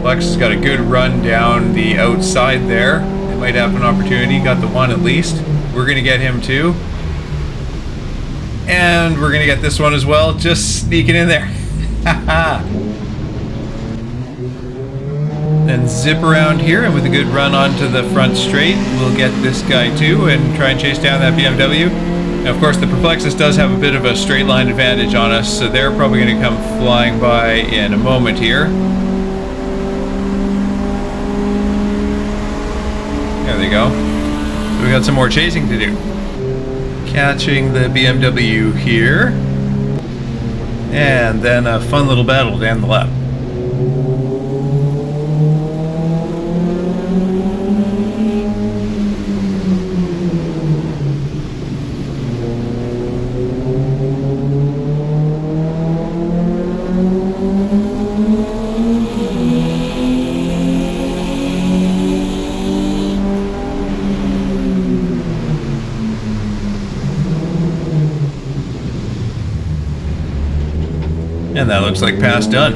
Lex has got a good run down the outside there. They might have an opportunity. Got the one at least. We're going to get him too. And we're going to get this one as well. Just sneaking in there. Haha. Then zip around here, and with a good run onto the front straight, we'll get this guy too and try and chase down that BMW. Now, of course, the Perplexus does have a bit of a straight line advantage on us, so they're probably going to come flying by in a moment here. There they go. So we got some more chasing to do. Catching the BMW here, and then a fun little battle down the lap. And that looks like pass done.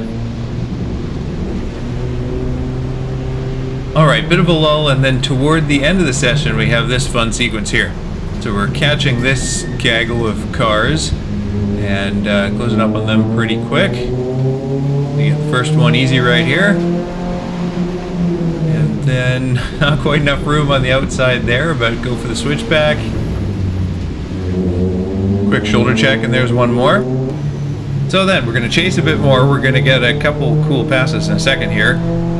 Alright, bit of a lull, and then toward the end of the session we have this fun sequence here. So we're catching this gaggle of cars and closing up on them pretty quick. We get the first one easy right here. And then not quite enough room on the outside there, but go for the switchback. Quick shoulder check, and there's one more. So then, we're going to chase a bit more. We're going to get a couple cool passes in a second here.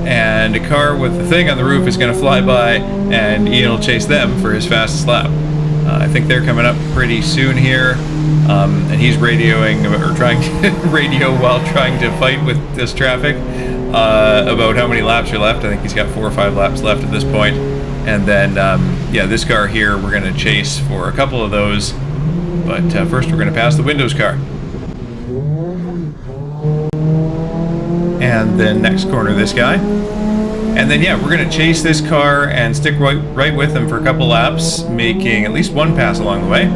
And a car with the thing on the roof is going to fly by, and Ian will chase them for his fastest lap. I think they're coming up pretty soon here. And he's radioing, or trying to radio while trying to fight with this traffic about how many laps are left. I think he's got 4 or 5 laps left at this point. And then, yeah, this car here, we're going to chase for a couple of those. But first, we're going to pass the Windows car. And then next corner this guy, and then yeah, we're gonna chase this car and stick right with him for a couple laps, making at least one pass along the way.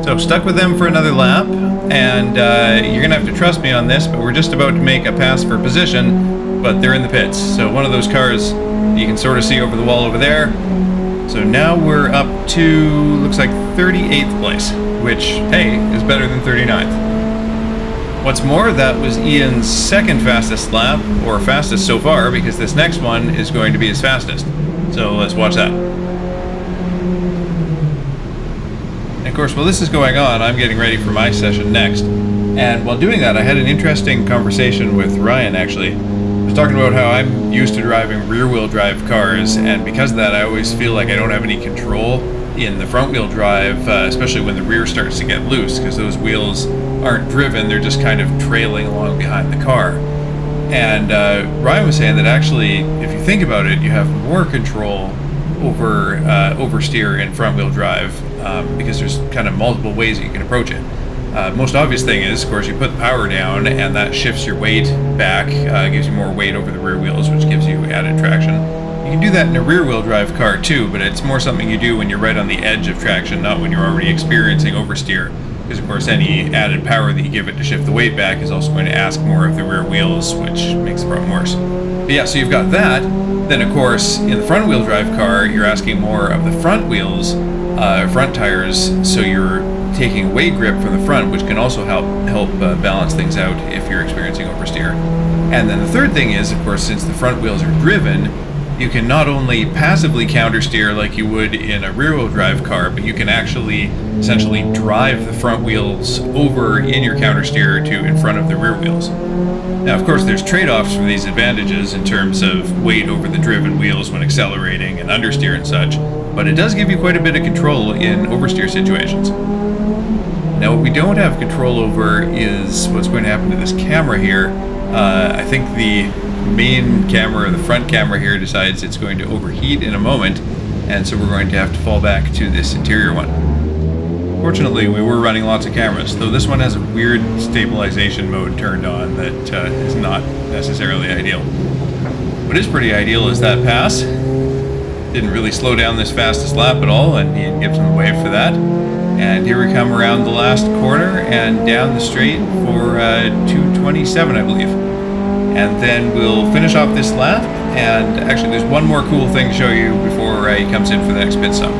So stuck with them for another lap, and you're gonna have to trust me on this, but we're just about to make a pass for position, but they're in the pits. So one of those cars you can sort of see over the wall over there. So now we're up to, looks like 38th place, which, hey, is better than 39th. What's more, that was Ian's second fastest lap, or fastest so far, because this next one is going to be his fastest. So let's watch that. And of course, while this is going on, I'm getting ready for my session next. And while doing that, I had an interesting conversation with Ryan, actually. I was talking about how I'm used to driving rear-wheel drive cars, and because of that, I always feel like I don't have any control in the front-wheel drive, especially when the rear starts to get loose, because those wheels aren't driven, they're just kind of trailing along behind the car. And Ryan was saying that actually, if you think about it, you have more control over oversteer in front-wheel drive, because there's kind of multiple ways that you can approach it. Most obvious thing is, of course, you put the power down and that shifts your weight back, gives you more weight over the rear wheels, which gives you added traction. You can do that in a rear-wheel drive car too, but it's more something you do when you're right on the edge of traction, not when you're already experiencing oversteer. Because of course any added power that you give it to shift the weight back is also going to ask more of the rear wheels, which makes the problem worse. But yeah, so you've got that. Then of course, in the front-wheel drive car, you're asking more of the front wheels, front tires, so you're taking away grip from the front, which can also help balance things out if you're experiencing oversteer. And then the third thing is, of course, since the front wheels are driven, you can not only passively countersteer like you would in a rear-wheel drive car, but you can actually essentially drive the front wheels over in your countersteer to in front of the rear wheels. Now, of course, there's trade-offs for these advantages in terms of weight over the driven wheels when accelerating and understeer and such, but it does give you quite a bit of control in oversteer situations. Now, what we don't have control over is what's going to happen to this camera here. I think the main camera, the front camera here, decides it's going to overheat in a moment, and so we're going to have to fall back to this interior one. Fortunately, we were running lots of cameras, though this one has a weird stabilization mode turned on that is not necessarily ideal. What is pretty ideal is that pass. Didn't really slow down this fastest lap at all, and Ian gives him the wave for that. And here we come around the last corner and down the straight for 227, I believe. And then we'll finish off this lap, and actually there's one more cool thing to show you before he comes in for the next pit stop.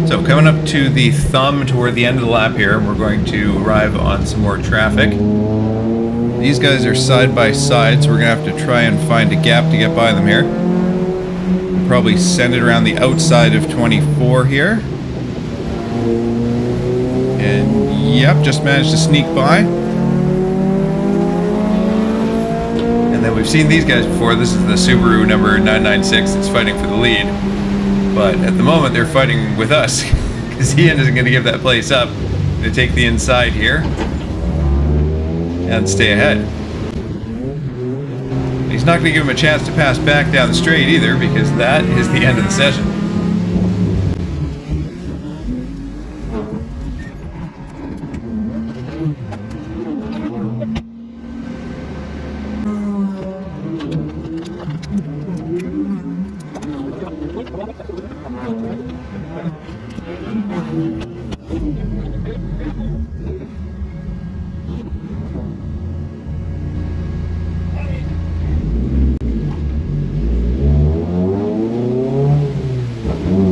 So coming up to the thumb toward the end of the lap here, we're going to arrive on some more traffic. These guys are side by side, so we're going to have to try and find a gap to get by them here. We'll probably send it around the outside of 24 here. And yep, just managed to sneak by. And then we've seen these guys before. This is the Subaru number 996 that's fighting for the lead. But at the moment they're fighting with us because Ian isn't going to give that place up. Going to take the inside here and stay ahead. He's not going to give him a chance to pass back down the straight either, because that is the end of the session.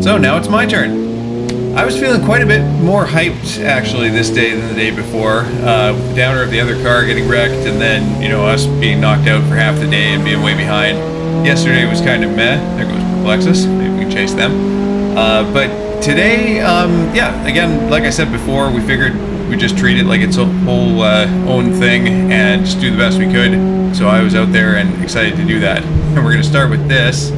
So now it's my turn. I was feeling quite a bit more hyped actually this day than the day before, with the downer of the other car getting wrecked, and then, you know, us being knocked out for half the day and being way behind. Yesterday was kind of meh. There goes Perplexus. Maybe we can chase them. But today, yeah, again, like I said before, we figured we'd just treat it like its whole own thing and just do the best we could. So I was out there and excited to do that. And we're going to start with this.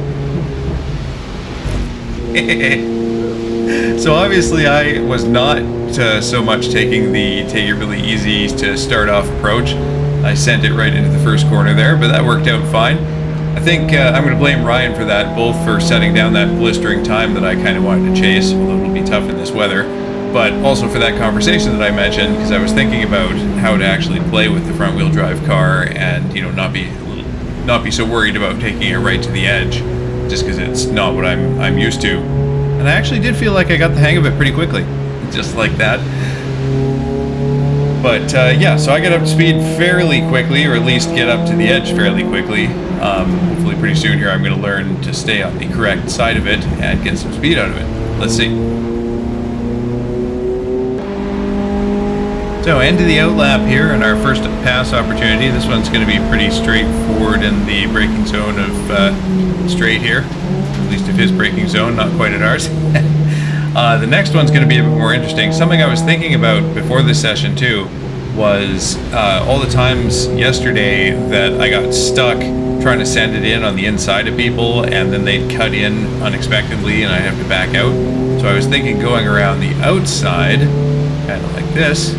So obviously I was not so much taking the take it really easy to start off approach. I sent it right into the first corner there, but that worked out fine. I think I'm going to blame Ryan for that, both for setting down that blistering time that I kind of wanted to chase, although it'll be tough in this weather, but also for that conversation that I mentioned, because I was thinking about how to actually play with the front wheel drive car and, you know, not be so worried about taking it right to the edge, just because it's not what I'm used to. And I actually did feel like I got the hang of it pretty quickly, just like that. But yeah, so I get up to speed fairly quickly, or at least get up to the edge fairly quickly. Hopefully pretty soon here I'm going to learn to stay on the correct side of it and get some speed out of it. Let's see. So end of the outlap here and our first pass opportunity. This one's going to be pretty straightforward in the braking zone of straight here. At least of his braking zone, not quite at ours. The next one's going to be a bit more interesting. Something I was thinking about before this session too was all the times yesterday that I got stuck trying to send it in on the inside of people, and then they'd cut in unexpectedly and I'd have to back out. So I was thinking going around the outside, kind of like this,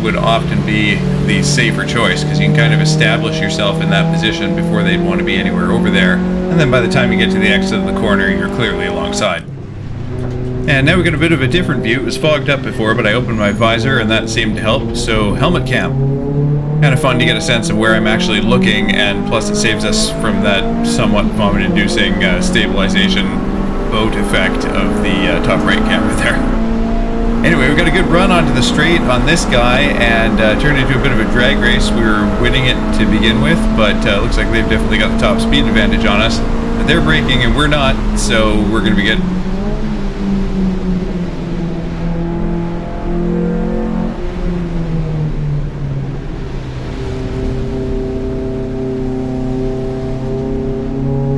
would often be the safer choice, because you can kind of establish yourself in that position before they'd want to be anywhere over there, and then by the time you get to the exit of the corner, you're clearly alongside. And now we got a bit of a different view. It was fogged up before, but I opened my visor and that seemed to help. So helmet cam. Kind of fun to get a sense of where I'm actually looking, and plus it saves us from that somewhat vomit-inducing stabilization boat effect of the top right camera there. Anyway, we got a good run onto the straight on this guy and turned into a bit of a drag race. We were winning it to begin with, but looks like they've definitely got the top speed advantage on us. But they're braking and we're not, so we're going to be good.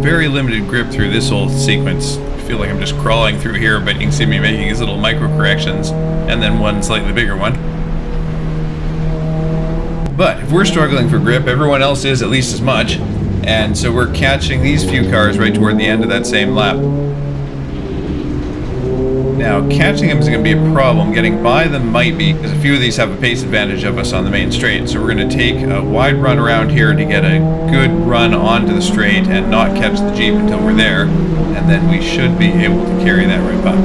Very limited grip through this whole sequence. I feel like I'm just crawling through here, but you can see me making these little micro corrections and then one slightly bigger one. But if we're struggling for grip, everyone else is at least as much, and so we're catching these few cars right toward the end of that same lap. Now, catching them is going to be a problem. Getting by them might be, because a few of these have a pace advantage of us on the main straight. So we're going to take a wide run around here to get a good run onto the straight and not catch the Jeep until we're there. And then we should be able to carry that right up.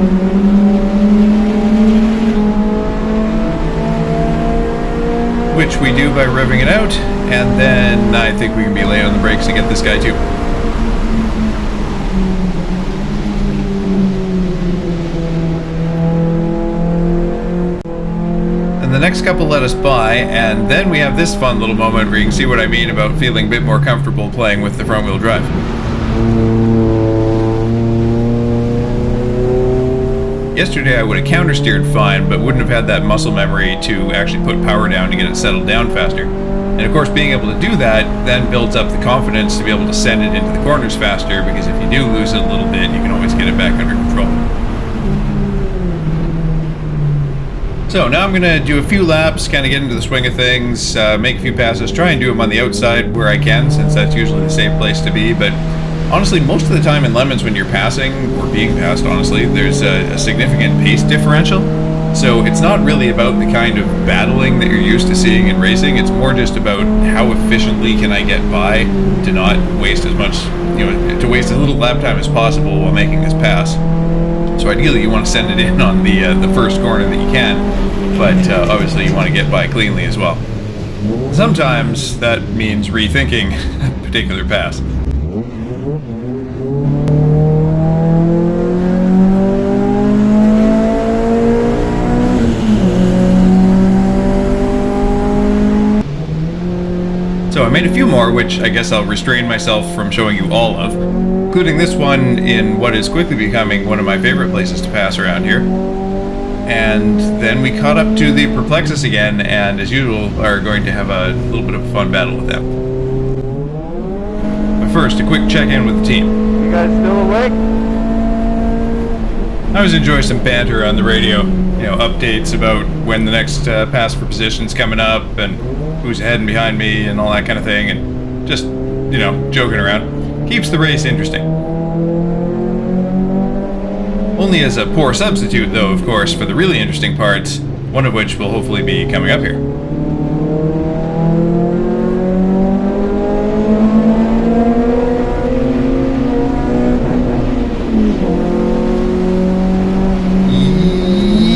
Which we do by revving it out. And then I think we can be late on the brakes and get this guy too. The next couple let us by, and then we have this fun little moment where you can see what I mean about feeling a bit more comfortable playing with the front wheel drive. Yesterday I would have counter-steered fine, but wouldn't have had that muscle memory to actually put power down to get it settled down faster. And of course being able to do that then builds up the confidence to be able to send it into the corners faster, because if you do lose it a little bit, you can always get it back under control. So now I'm going to do a few laps, kind of get into the swing of things, make a few passes, try and do them on the outside where I can, since that's usually the safe place to be. But honestly, most of the time in Lemons when you're passing, or being passed honestly, there's a significant pace differential. So it's not really about the kind of battling that you're used to seeing in racing, it's more just about how efficiently can I get by to not waste as much, to waste as little lap time as possible while making this pass. So ideally you want to send it in on the first corner that you can, but obviously you want to get by cleanly as well. Sometimes that means rethinking a particular pass. So I made a few more, which I guess I'll restrain myself from showing you all of, including this one in what is quickly becoming one of my favorite places to pass around here. And then we caught up to the Perplexus again, and as usual are going to have a little bit of a fun battle with them. But first, a quick check-in with the team. You guys still awake? I always enjoy some banter on the radio, updates about when the next pass for position's coming up, and who's ahead and behind me, and all that kind of thing, and just, joking around. Keeps the race interesting. Only as a poor substitute, though, of course, for the really interesting parts, one of which will hopefully be coming up here.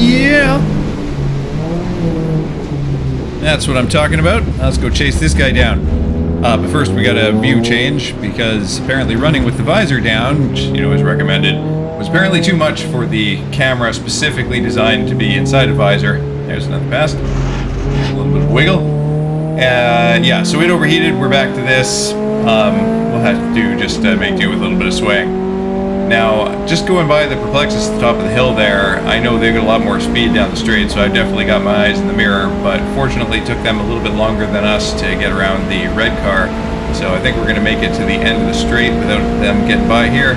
Yeah! That's what I'm talking about. Let's go chase this guy down. But first we got a view change, because apparently running with the visor down, which, is recommended, was apparently too much for the camera specifically designed to be inside a visor. There's another pass. A little bit of wiggle. Yeah, so it overheated. We're back to this. We'll have to do just make do with a little bit of swaying. Now, just going by the Perplexus at the top of the hill there, I know they've got a lot more speed down the straight, so I've definitely got my eyes in the mirror, but fortunately it took them a little bit longer than us to get around the red car, so I think we're going to make it to the end of the straight without them getting by here.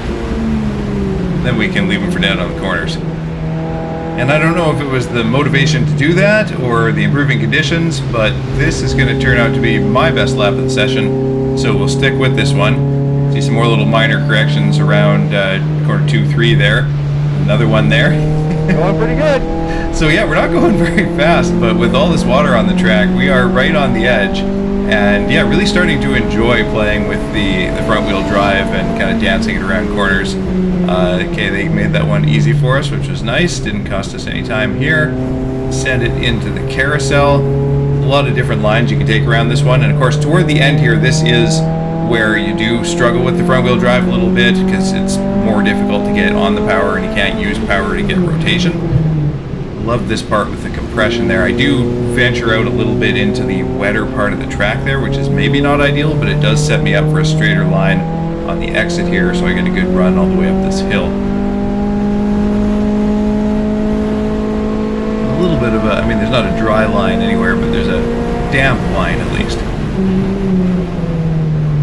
Then we can leave them for dead on the corners. And I don't know if it was the motivation to do that or the improving conditions, but this is going to turn out to be my best lap of the session, so we'll stick with this one. See some more little minor corrections around corner 2-3 there. Another one there. Going pretty good. So yeah, we're not going very fast, but with all this water on the track, we are right on the edge. And yeah, really starting to enjoy playing with the front wheel drive and kind of dancing it around corners. Okay, they made that one easy for us, which was nice. Didn't cost us any time here. Send it into the carousel. A lot of different lines you can take around this one. And of course, toward the end here, this is where you do struggle with the front wheel drive a little bit because it's more difficult to get on the power and you can't use power to get rotation. Love this part with the compression there. I do venture out a little bit into the wetter part of the track there, which is maybe not ideal, but it does set me up for a straighter line on the exit here, so I get a good run all the way up this hill. A little bit of a, I mean, there's not a dry line anywhere, but there's a damp line at least.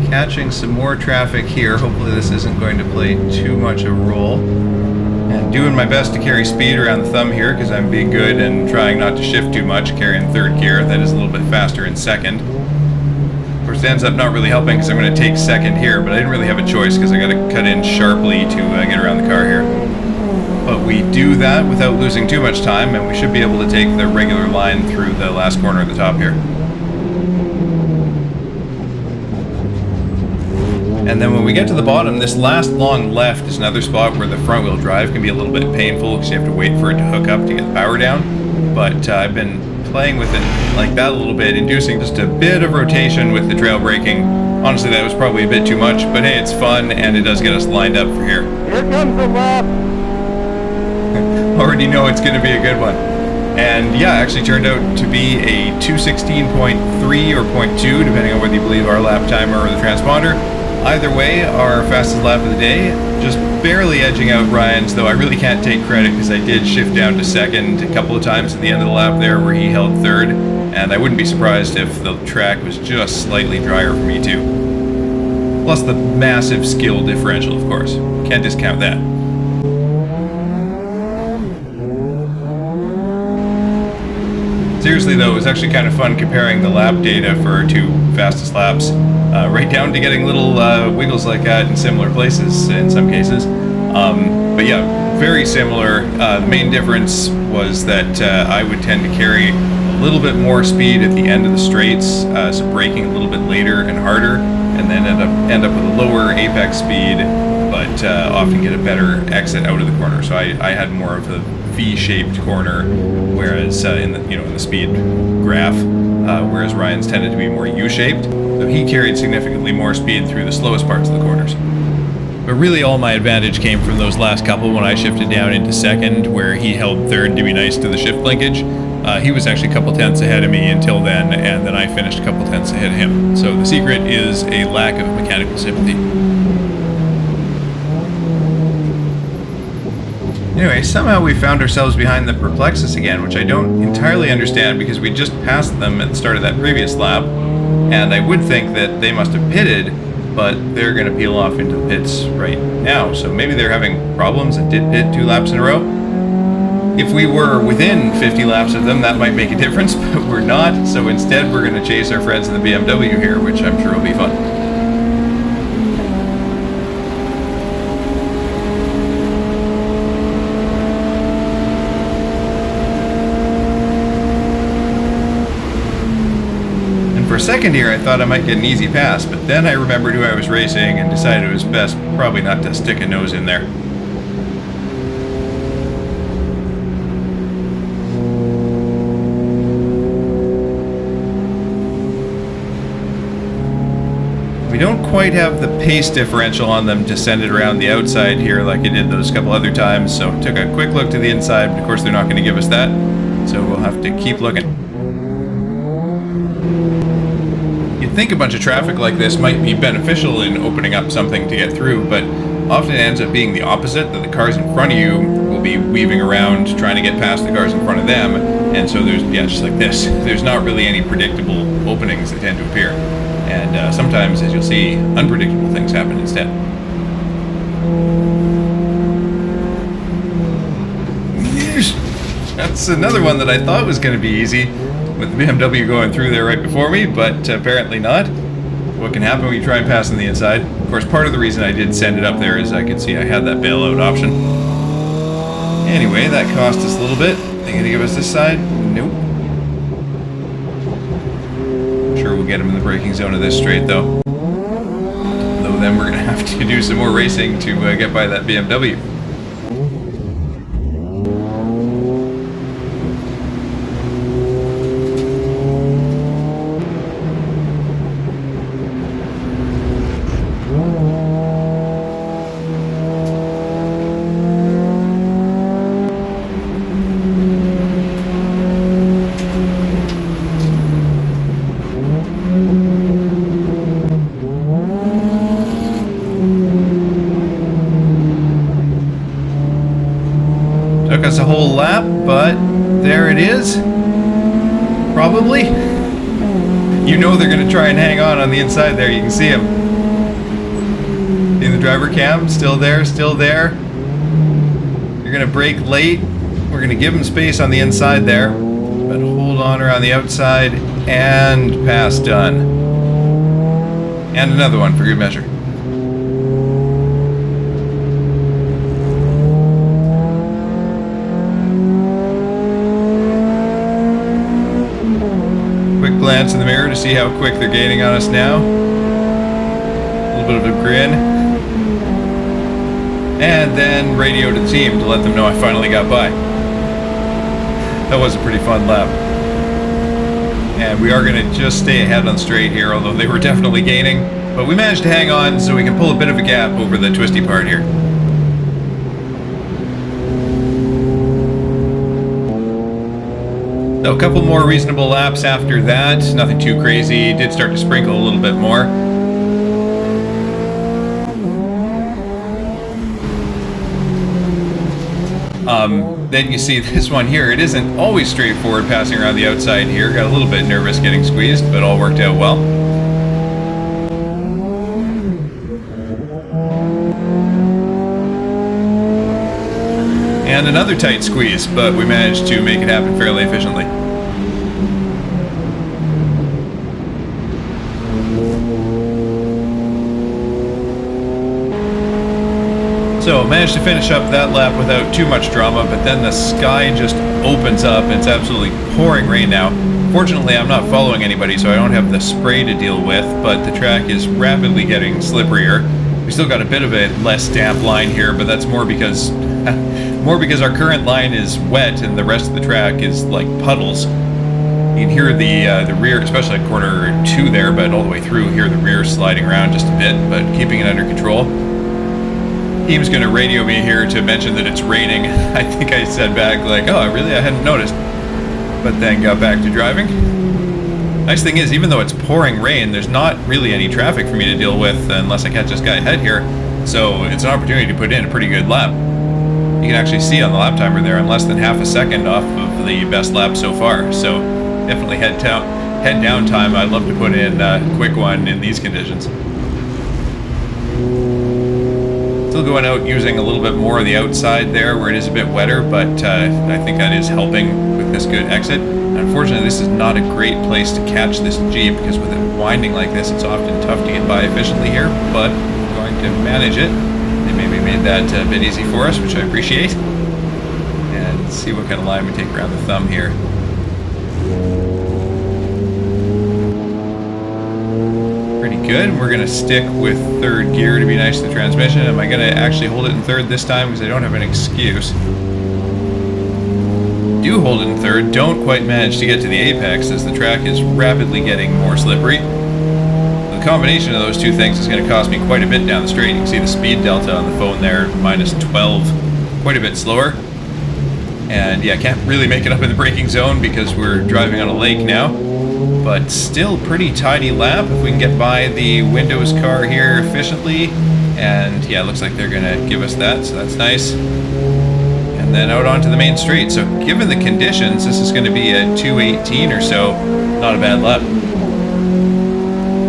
Catching some more traffic here. Hopefully this isn't going to play too much a role. And doing my best to carry speed around the thumb here because I'm being good and trying not to shift too much, carrying third gear. That is a little bit faster in second. Of course, it ends up not really helping because I'm going to take second here, but I didn't really have a choice because I got to cut in sharply to get around the car here. But we do that without losing too much time, and we should be able to take the regular line through the last corner at the top here. And then when we get to the bottom, this last long left is another spot where the front wheel drive can be a little bit painful because you have to wait for it to hook up to get the power down. But I've been playing with it like that a little bit, inducing just a bit of rotation with the trail braking. Honestly, that was probably a bit too much, but hey, it's fun and it does get us lined up for here. Here comes the lap. Already know it's going to be a good one. And yeah, actually turned out to be a 2:16.3 or 0.2, depending on whether you believe our lap timer or the transponder. Either way, our fastest lap of the day, just barely edging out Ryan's, though I really can't take credit because I did shift down to second a couple of times at the end of the lap there where he held third, and I wouldn't be surprised if the track was just slightly drier for me too. Plus the massive skill differential, of course. Can't discount that. Seriously though, it was actually kind of fun comparing the lap data for our two fastest laps, right down to getting little wiggles like that in similar places in some cases. But yeah, very similar. The main difference was that I would tend to carry a little bit more speed at the end of the straights, so braking a little bit later and harder, and then end up with a lower apex speed, but often get a better exit out of the corner. So I had more of a V-shaped corner, whereas in the speed graph, whereas Ryan's tended to be more U-shaped. So he carried significantly more speed through the slowest parts of the corners. But really all my advantage came from those last couple when I shifted down into second, where he held third to be nice to the shift linkage. He was actually a couple tenths ahead of me until then, and then I finished a couple tenths ahead of him. So the secret is a lack of mechanical sympathy. Anyway, somehow we found ourselves behind the Perplexus again, which I don't entirely understand because we just passed them at the start of that previous lap, and I would think that they must have pitted, but they're going to peel off into the pits right now, so maybe they're having problems and did pit 2 laps in a row. If we were within 50 laps of them, that might make a difference, but we're not, so instead we're going to chase our friends in the BMW here, which I'm sure will be fun. For a second here, I thought I might get an easy pass, but then I remembered who I was racing and decided it was best probably not to stick a nose in there. We don't quite have the pace differential on them to send it around the outside here like I did those couple other times, so took a quick look to the inside, but of course they're not going to give us that, so we'll have to keep looking. You'd think a bunch of traffic like this might be beneficial in opening up something to get through, but often it ends up being the opposite, that the cars in front of you will be weaving around trying to get past the cars in front of them, and so there's, yeah, just like this, there's not really any predictable openings that tend to appear, and sometimes, as you'll see, unpredictable things happen instead. That's another one that I thought was going to be easy, with the BMW going through there right before me, but apparently not. What can happen when you try and pass on the inside? Of course, part of the reason I did send it up there is I could see I had that bailout option. Anyway, that cost us a little bit. They gonna give us this side? Nope. I'm sure we'll get him in the braking zone of this straight, though. Though then we're going to have to do some more racing to get by that BMW. Took us a whole lap, but there it is. Probably. You know they're going to try and hang on the inside there. You can see him. In the driver cam, still there, still there. You're going to brake late. We're going to give him space on the inside there, but hold on around the outside, and pass done. And another one for good measure. Glance in the mirror to see how quick they're gaining on us now. A little bit of a grin. And then radio to the team to let them know I finally got by. That was a pretty fun lap. And we are going to just stay ahead on straight here, although they were definitely gaining. But we managed to hang on so we can pull a bit of a gap over the twisty part here. So a couple more reasonable laps after that, nothing too crazy. Did start to sprinkle a little bit more. Then you see this one here. It isn't always straightforward passing around the outside here. Got a little bit nervous getting squeezed, but all worked out well. And another tight squeeze, but we managed to make it happen fairly efficiently. So managed to finish up that lap without too much drama, but then the sky just opens up and it's absolutely pouring rain now. Fortunately, I'm not following anybody, so I don't have the spray to deal with, but the track is rapidly getting slipperier. We still got a bit of a less damp line here, but that's more because our current line is wet and the rest of the track is like puddles. You can hear the rear, especially at corner 2 there, but all the way through here the rear sliding around just a bit, but keeping it under control. Team's going to radio me here to mention that it's raining. I think I said back like, oh really, I hadn't noticed, but then got back to driving. Nice thing is, even though it's pouring rain, there's not really any traffic for me to deal with unless I catch this guy ahead here, so it's an opportunity to put in a pretty good lap. You can actually see on the lap timer there I'm less than half a second off of the best lap so far, so definitely head down time. I'd love to put in a quick one in these conditions. Still going out using a little bit more of the outside there where it is a bit wetter, but I think that is helping with this good exit. Unfortunately, this is not a great place to catch this Jeep because with it winding like this, it's often tough to get by efficiently here, but we're going to manage it. They maybe made that a bit easy for us, which I appreciate. And see what kind of line we take around the thumb here. Pretty good. We're going to stick with third gear to be nice to the transmission. Am I going to actually hold it in third this time because I don't have an excuse? Do hold it in third, don't quite manage to get to the apex as the track is rapidly getting more slippery. The combination of those two things is going to cost me quite a bit down the straight. You can see the speed delta on the phone there, minus 12, quite a bit slower. And yeah, can't really make it up in the braking zone because we're driving on a lake now. But still pretty tidy lap if we can get by the Windows car here efficiently. And yeah, it looks like they're going to give us that, so that's nice. And then out onto the main straight. So given the conditions, this is going to be a 2:18 or so. Not a bad lap.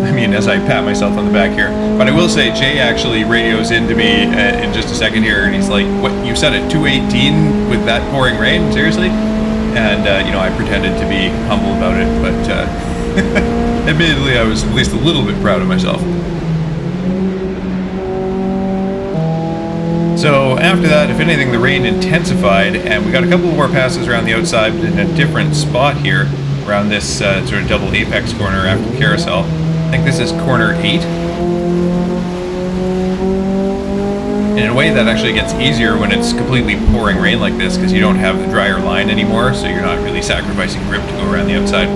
I mean, as I pat myself on the back here. But I will say, Jay actually radios into me in just a second here, and he's like, "What, you said a 2:18 with that pouring rain? Seriously?" And you know, I pretended to be humble about it, but admittedly, I was at least a little bit proud of myself. So after that, if anything, the rain intensified, and we got a couple more passes around the outside in a different spot here. around this sort of double apex corner after the carousel. I think this is corner 8. And in a way that actually gets easier when it's completely pouring rain like this, because you don't have the drier line anymore, so you're not really sacrificing grip to go around the outside.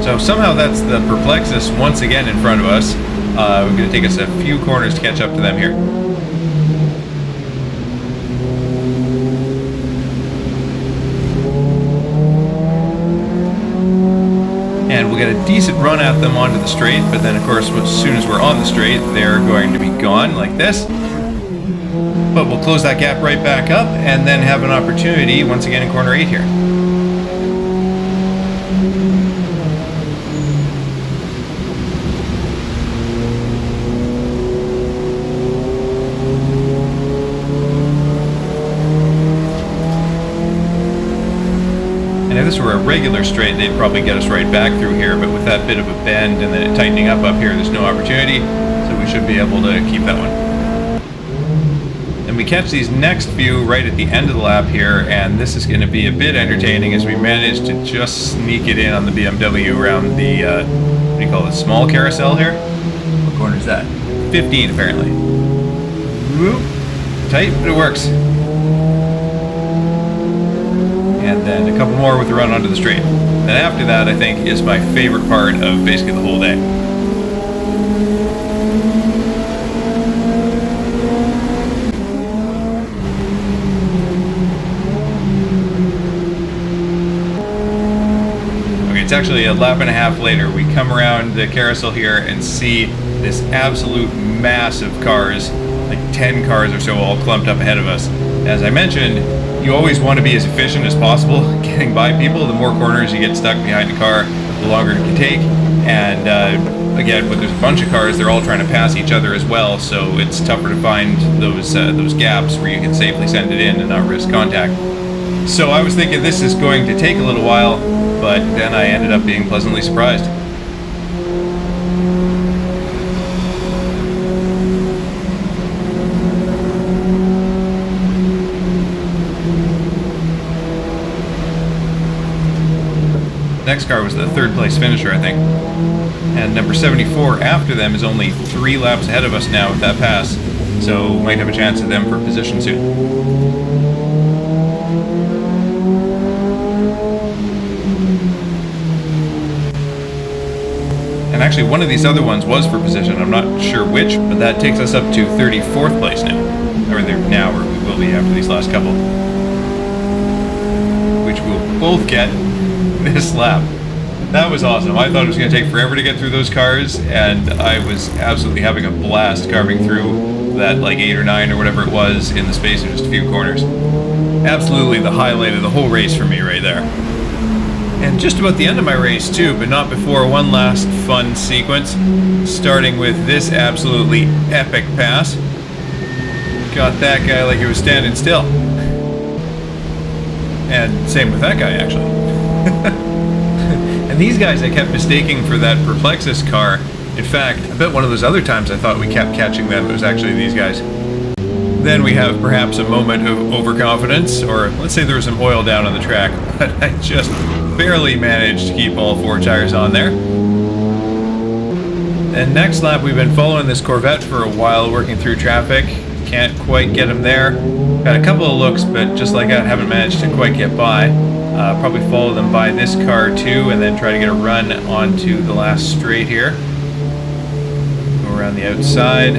So somehow that's the Perplexus once again in front of us. We're going to take us a few corners to catch up to them here. And we'll get a decent run at them onto the straight, but then of course as soon as we're on the straight, they're going to be gone like this. But we'll close that gap right back up and then have an opportunity once again in corner 8 here. And if this were a regular straight, they'd probably get us right back through here, but with that bit of a bend and then it tightening up here, there's no opportunity, so we should be able to keep that one. And we catch these next few right at the end of the lap here, and this is going to be a bit entertaining as we manage to just sneak it in on the BMW around the, what do you call it, small carousel here? What corner is that? 15 apparently. Whoop. Tight, but it works. And then a couple more with the run onto the straight. And after that, I think, is my favorite part of basically the whole day. Okay, it's actually a lap and a half later. We come around the carousel here and see this absolute mass of cars, like 10 cars or so, all clumped up ahead of us. As I mentioned, you always want to be as efficient as possible getting by people. The more corners you get stuck behind a car, the longer it can take. And again, when there's a bunch of cars, they're all trying to pass each other as well, so it's tougher to find those gaps where you can safely send it in and not risk contact. So I was thinking this is going to take a little while, but then I ended up being pleasantly surprised. Next car was the 3rd place finisher, I think. And number 74 after them is only 3 laps ahead of us now with that pass, so might have a chance at them for position soon. And actually one of these other ones was for position, I'm not sure which, but that takes us up to 34th place now. Or we will be after these last couple. Which we'll both get this lap. That was awesome. I thought it was going to take forever to get through those cars, and I was absolutely having a blast carving through that like 8 or 9 or whatever it was in the space of just a few corners. Absolutely the highlight of the whole race for me right there. And just about the end of my race too, but not before one last fun sequence, starting with this absolutely epic pass. Got that guy like he was standing still. And same with that guy actually. And these guys I kept mistaking for that Perplexus car. In fact, I bet one of those other times I thought we kept catching them, it was actually these guys. Then we have perhaps a moment of overconfidence, or let's say there was some oil down on the track, but I just barely managed to keep all 4 tires on there. And next lap we've been following this Corvette for a while, working through traffic. Can't quite get him there. Got a couple of looks, but just like that, haven't managed to quite get by. Probably follow them by this car too, and then try to get a run onto the last straight here. Go around the outside.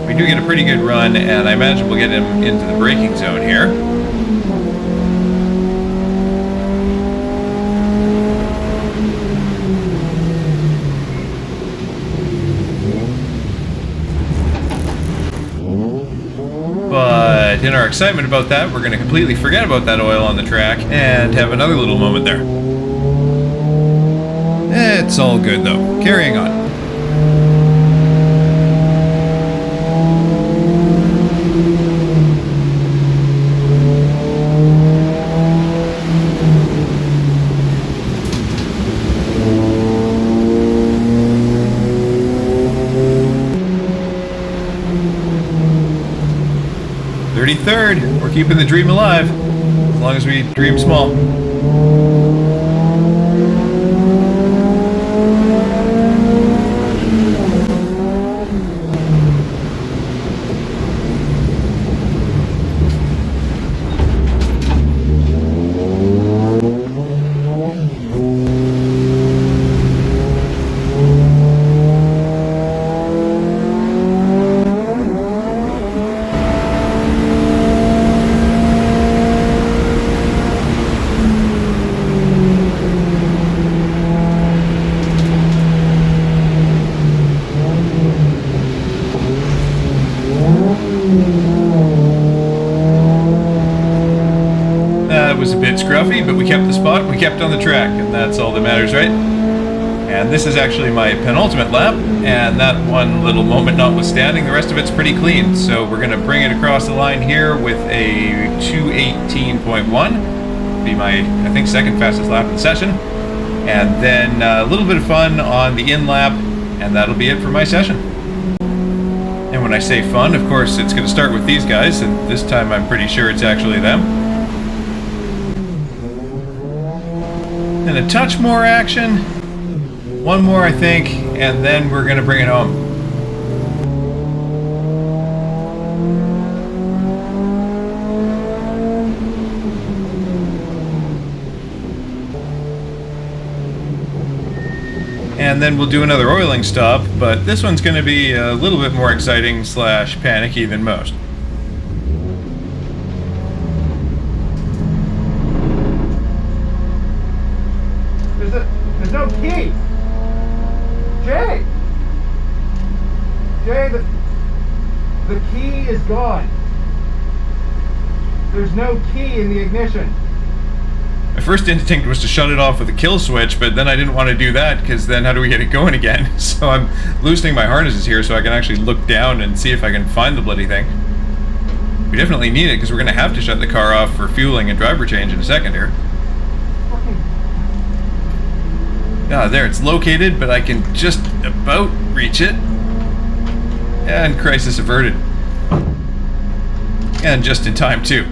We do get a pretty good run, and I imagine we'll get him into the braking zone here. But in our excitement about that, we're going to completely forget about that oil on the track and have another little moment there. It's all good though. Carrying on. Third, we're keeping the dream alive, as long as we dream small. Was a bit scruffy, but we kept the spot, we kept on the track, and that's all that matters, right? And this is actually my penultimate lap, and that one little moment notwithstanding, the rest of it's pretty clean. So we're going to bring it across the line here with a 2:18.1, be my, I think, second fastest lap of the session, and then a little bit of fun on the in lap, and that'll be it for my session. And when I say fun, of course, it's going to start with these guys, and this time I'm pretty sure it's actually them. And a touch more action, one more I think, and then we're going to bring it home. And then we'll do another oiling stop, but this one's going to be a little bit more exciting / panicky than most. There's no key. Jay, the key is gone. There's no key in the ignition. My first instinct was to shut it off with a kill switch, but then I didn't want to do that because then how do we get it going again? So I'm loosening my harnesses here so I can actually look down and see if I can find the bloody thing. We definitely need it because we're going to have to shut the car off for fueling and driver change in a second here. Ah, there it's located, but I can just about reach it. And crisis averted. And just in time too.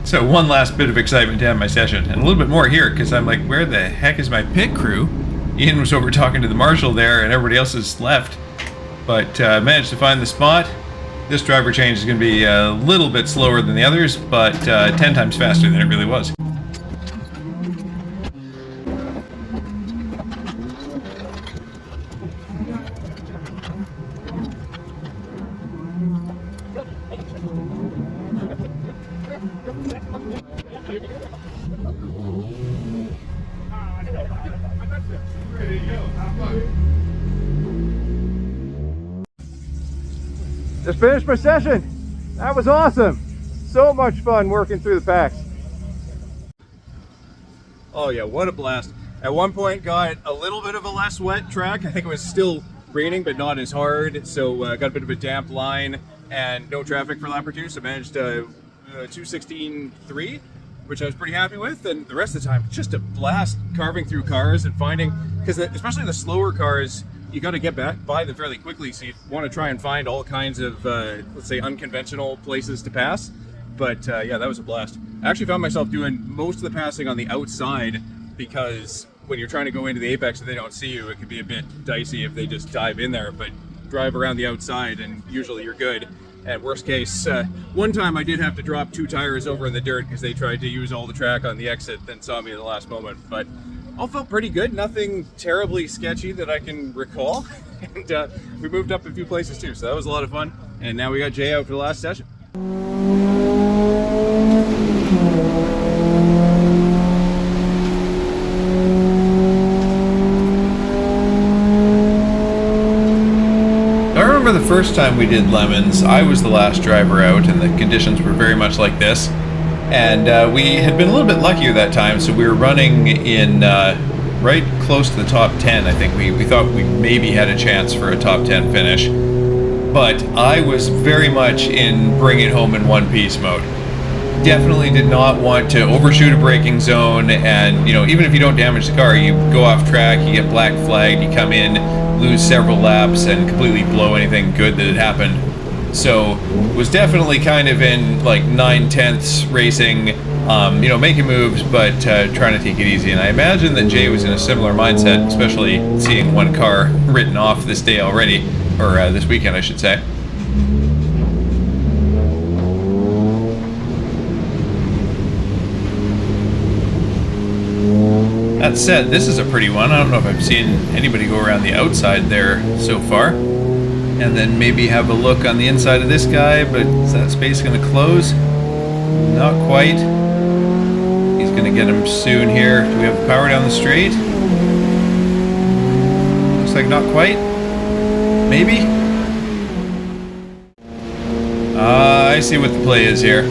So one last bit of excitement to end my session, and a little bit more here, because I'm like, where the heck is my pit crew? Ian was over talking to the marshal there, and everybody else has left. But managed to find the spot. This driver change is going to be a little bit slower than the others, but 10 times faster than it really was. Just finished my session. That was awesome. So much fun working through the packs. Oh yeah, what a blast. At one point got a little bit of a less wet track. I think it was still raining, but not as hard. So got a bit of a damp line and no traffic for lap or two. So managed 2:16.3, which I was pretty happy with. And the rest of the time, just a blast carving through cars and finding, because especially the slower cars, you got to get back by them fairly quickly, so you want to try and find all kinds of, let's say, unconventional places to pass. But yeah, that was a blast. I actually found myself doing most of the passing on the outside, because when you're trying to go into the apex and they don't see you, it can be a bit dicey if they just dive in there. But drive around the outside and usually you're good. At worst case, one time I did have to drop 2 tires over in the dirt because they tried to use all the track on the exit, then saw me at the last moment. But all felt pretty good, nothing terribly sketchy that I can recall. And we moved up a few places too, so that was a lot of fun. And now we got Jay out for the last session. I remember the first time we did Lemons, I was the last driver out and the conditions were very much like this. And we had been a little bit luckier that time, so we were running in right close to the top 10. I think we thought we maybe had a chance for a top 10 finish. But I was very much in bring it home in one piece mode. Definitely did not want to overshoot a braking zone, and you know, even if you don't damage the car, you go off track, you get black flagged, you come in, lose several laps, and completely blow anything good that had happened. So was definitely kind of in like 9/10 racing, you know, making moves, but trying to take it easy. And I imagine that Jay was in a similar mindset, especially seeing one car written off this day already, or this weekend, I should say. That said, this is a pretty one. I don't know if I've seen anybody go around the outside there so far. And then maybe have a look on the inside of this guy, but is that space going to close? Not quite. He's going to get him soon here. Do we have the power down the straight? Looks like not quite. Maybe? I see what the play is here.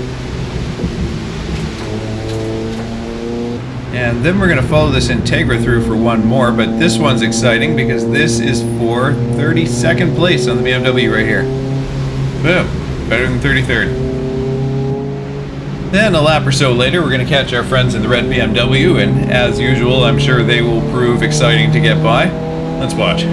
And then we're going to follow this Integra through for one more, but this one's exciting because this is for 32nd place on the BMW right here. Boom. Better than 33rd. Then a lap or so later, we're going to catch our friends in the red BMW, and as usual, I'm sure they will prove exciting to get by. Let's watch.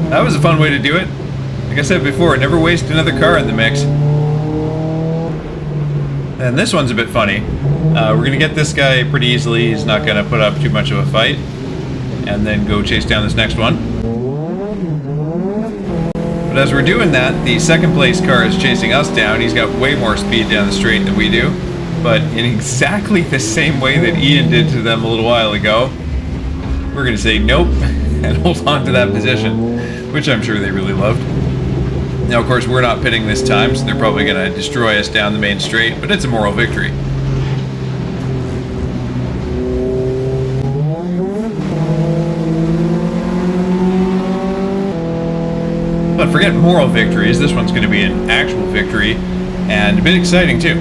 That was a fun way to do it. Like I said before, never waste another car in the mix. And this one's a bit funny. We're going to get this guy pretty easily. He's not going to put up too much of a fight. And then go chase down this next one. But as we're doing that, the second place car is chasing us down. He's got way more speed down the straight than we do. But in exactly the same way that Ian did to them a little while ago, we're going to say nope and hold on to that position, which I'm sure they really loved. Now, of course, we're not pitting this time, so they're probably going to destroy us down the main straight, but it's a moral victory. But forget moral victories, this one's going to be an actual victory, and a bit exciting too.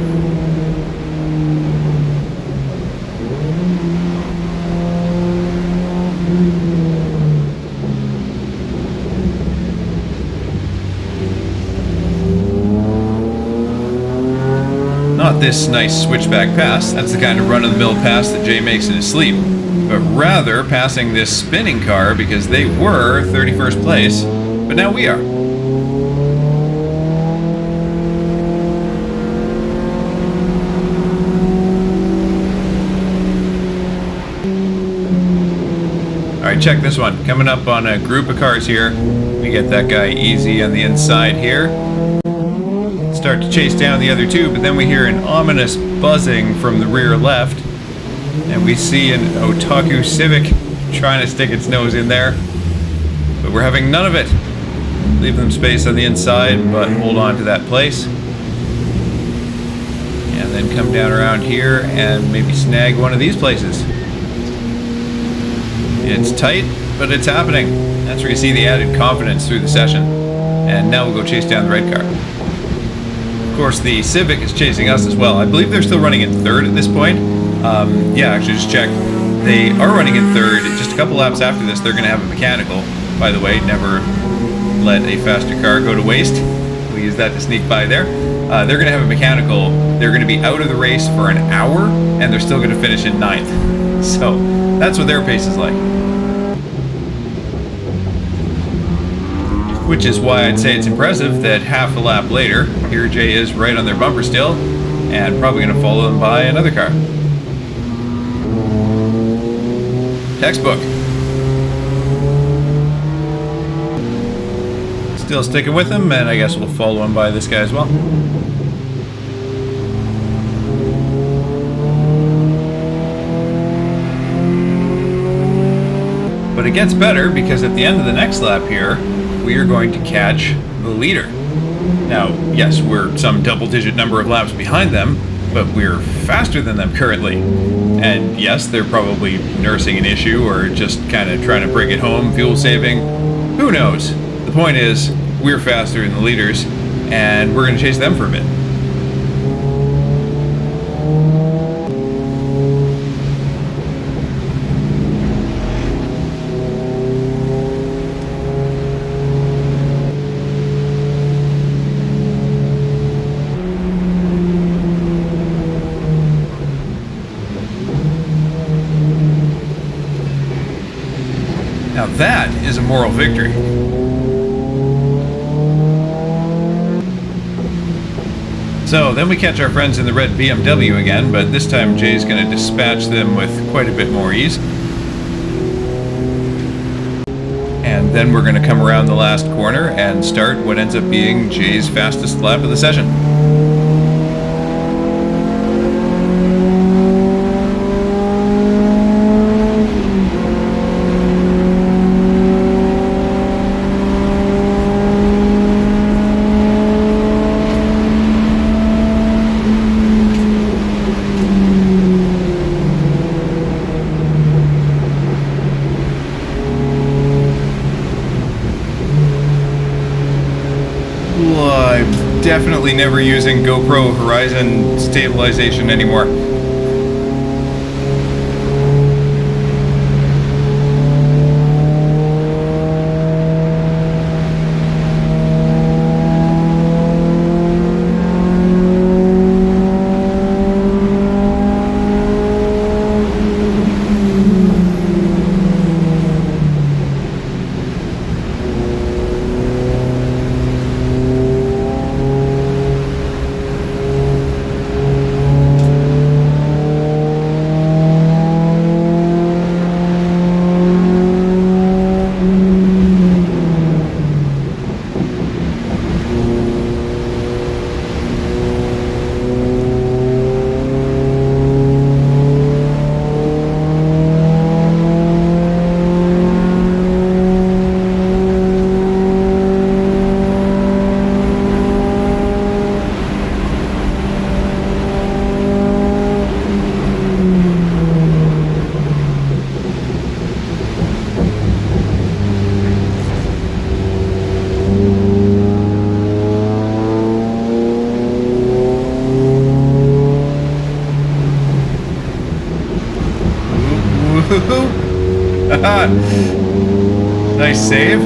Not this nice switchback pass, that's the kind of run-of-the-mill pass that Jay makes in his sleep, but rather passing this spinning car because they were 31st place, but now we are. Alright, check this one. Coming up on a group of cars here. We get that guy easy on the inside here. Start to chase down the other two, but then we hear an ominous buzzing from the rear left, and we see an Otaku Civic trying to stick its nose in there, but we're having none of it. Leave them space on the inside, but hold on to that place, and then come down around here and maybe snag one of these places. It's tight, but it's happening. That's where you see the added confidence through the session. And now we'll go chase down the red car. Of course, the Civic is chasing us as well. I believe they're still running in third at this point. Yeah, actually, just check. They are running in third. Just a couple laps after this, they're going to have a mechanical. By the way, never let a faster car go to waste. We'll use that to sneak by there. They're going to have a mechanical. They're going to be out of the race for an hour, and they're still going to finish in 9th. So that's what their pace is like. Which is why I'd say it's impressive that half a lap later, here Jay is right on their bumper still, and probably going to follow them by another car. Textbook. Still sticking with him, and I guess we'll follow him by this guy as well. But it gets better because at the end of the next lap here, we are going to catch the leader. Now, yes, we're some double-digit number of laps behind them, but we're faster than them currently. And yes, they're probably nursing an issue or just kind of trying to bring it home, fuel saving. Who knows? The point is, we're faster than the leaders, and we're going to chase them for a bit. Now that is a moral victory. So then we catch our friends in the red BMW again, but this time Jay's going to dispatch them with quite a bit more ease. And then we're going to come around the last corner and start what ends up being Jay's fastest lap of the session. I'm definitely never using GoPro Horizon stabilization anymore. Nice save.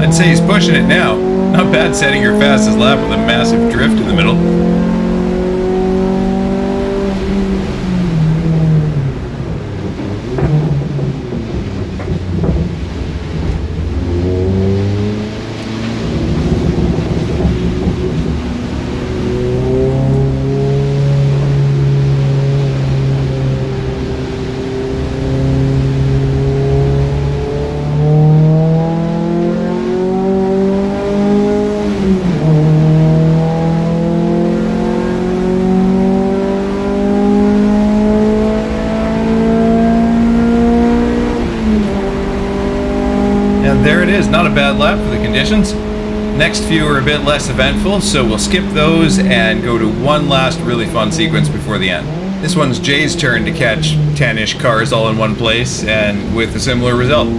I'd say he's pushing it now. Not bad setting your fastest lap with a massive drift in the middle. There it is, not a bad lap for the conditions. Next few are a bit less eventful, so we'll skip those and go to one last really fun sequence before the end. This one's Jay's turn to catch 10-ish cars all in one place, and with a similar result.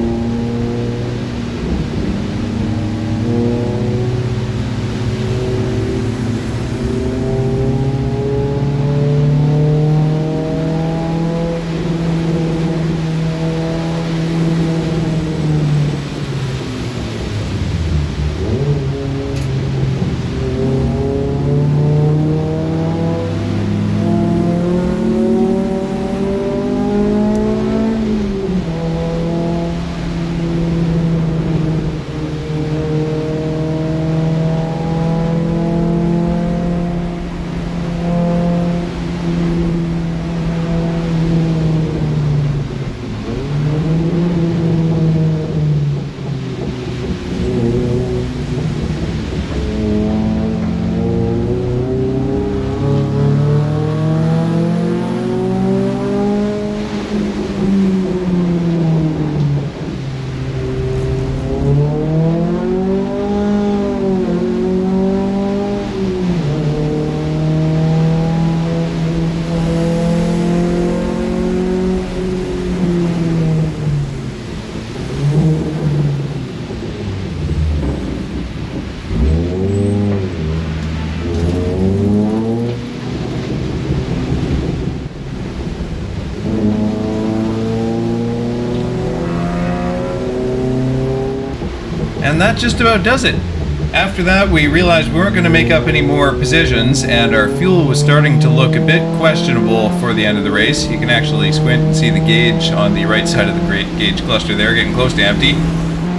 And that just about does it. After that, we realized we weren't going to make up any more positions, and our fuel was starting to look a bit questionable for the end of the race. You can actually squint and see the gauge on the right side of the gauge cluster there, getting close to empty.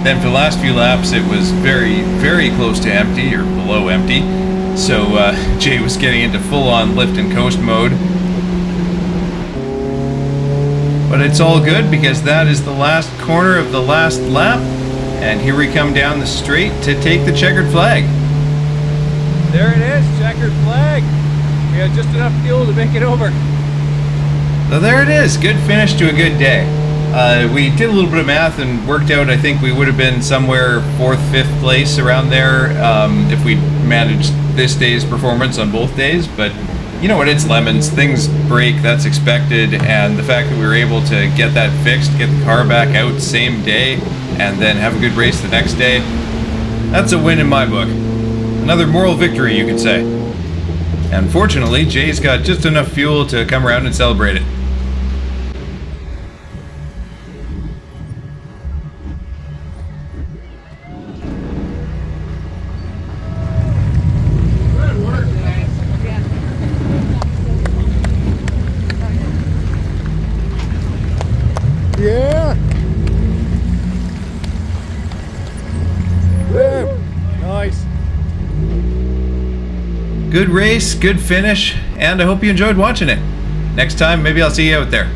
Then for the last few laps, it was very, very close to empty, or below empty. So Jay was getting into full-on lift and coast mode. But it's all good, because that is the last corner of the last lap. And here we come down the straight to take the checkered flag. There it is, checkered flag. We had just enough fuel to make it over. So there it is, good finish to a good day. We did a little bit of math and worked out, I think we would have been somewhere 4th, 5th place around there if we managed this day's performance on both days. But you know what, it's lemons, things break, that's expected, and the fact that we were able to get that fixed, get the car back out same day, and then have a good race the next day, that's a win in my book. Another moral victory, you could say. And fortunately, Jay's got just enough fuel to come around and celebrate it. Yeah. Nice. Good race, good finish, and I hope you enjoyed watching it. Next time, maybe I'll see you out there.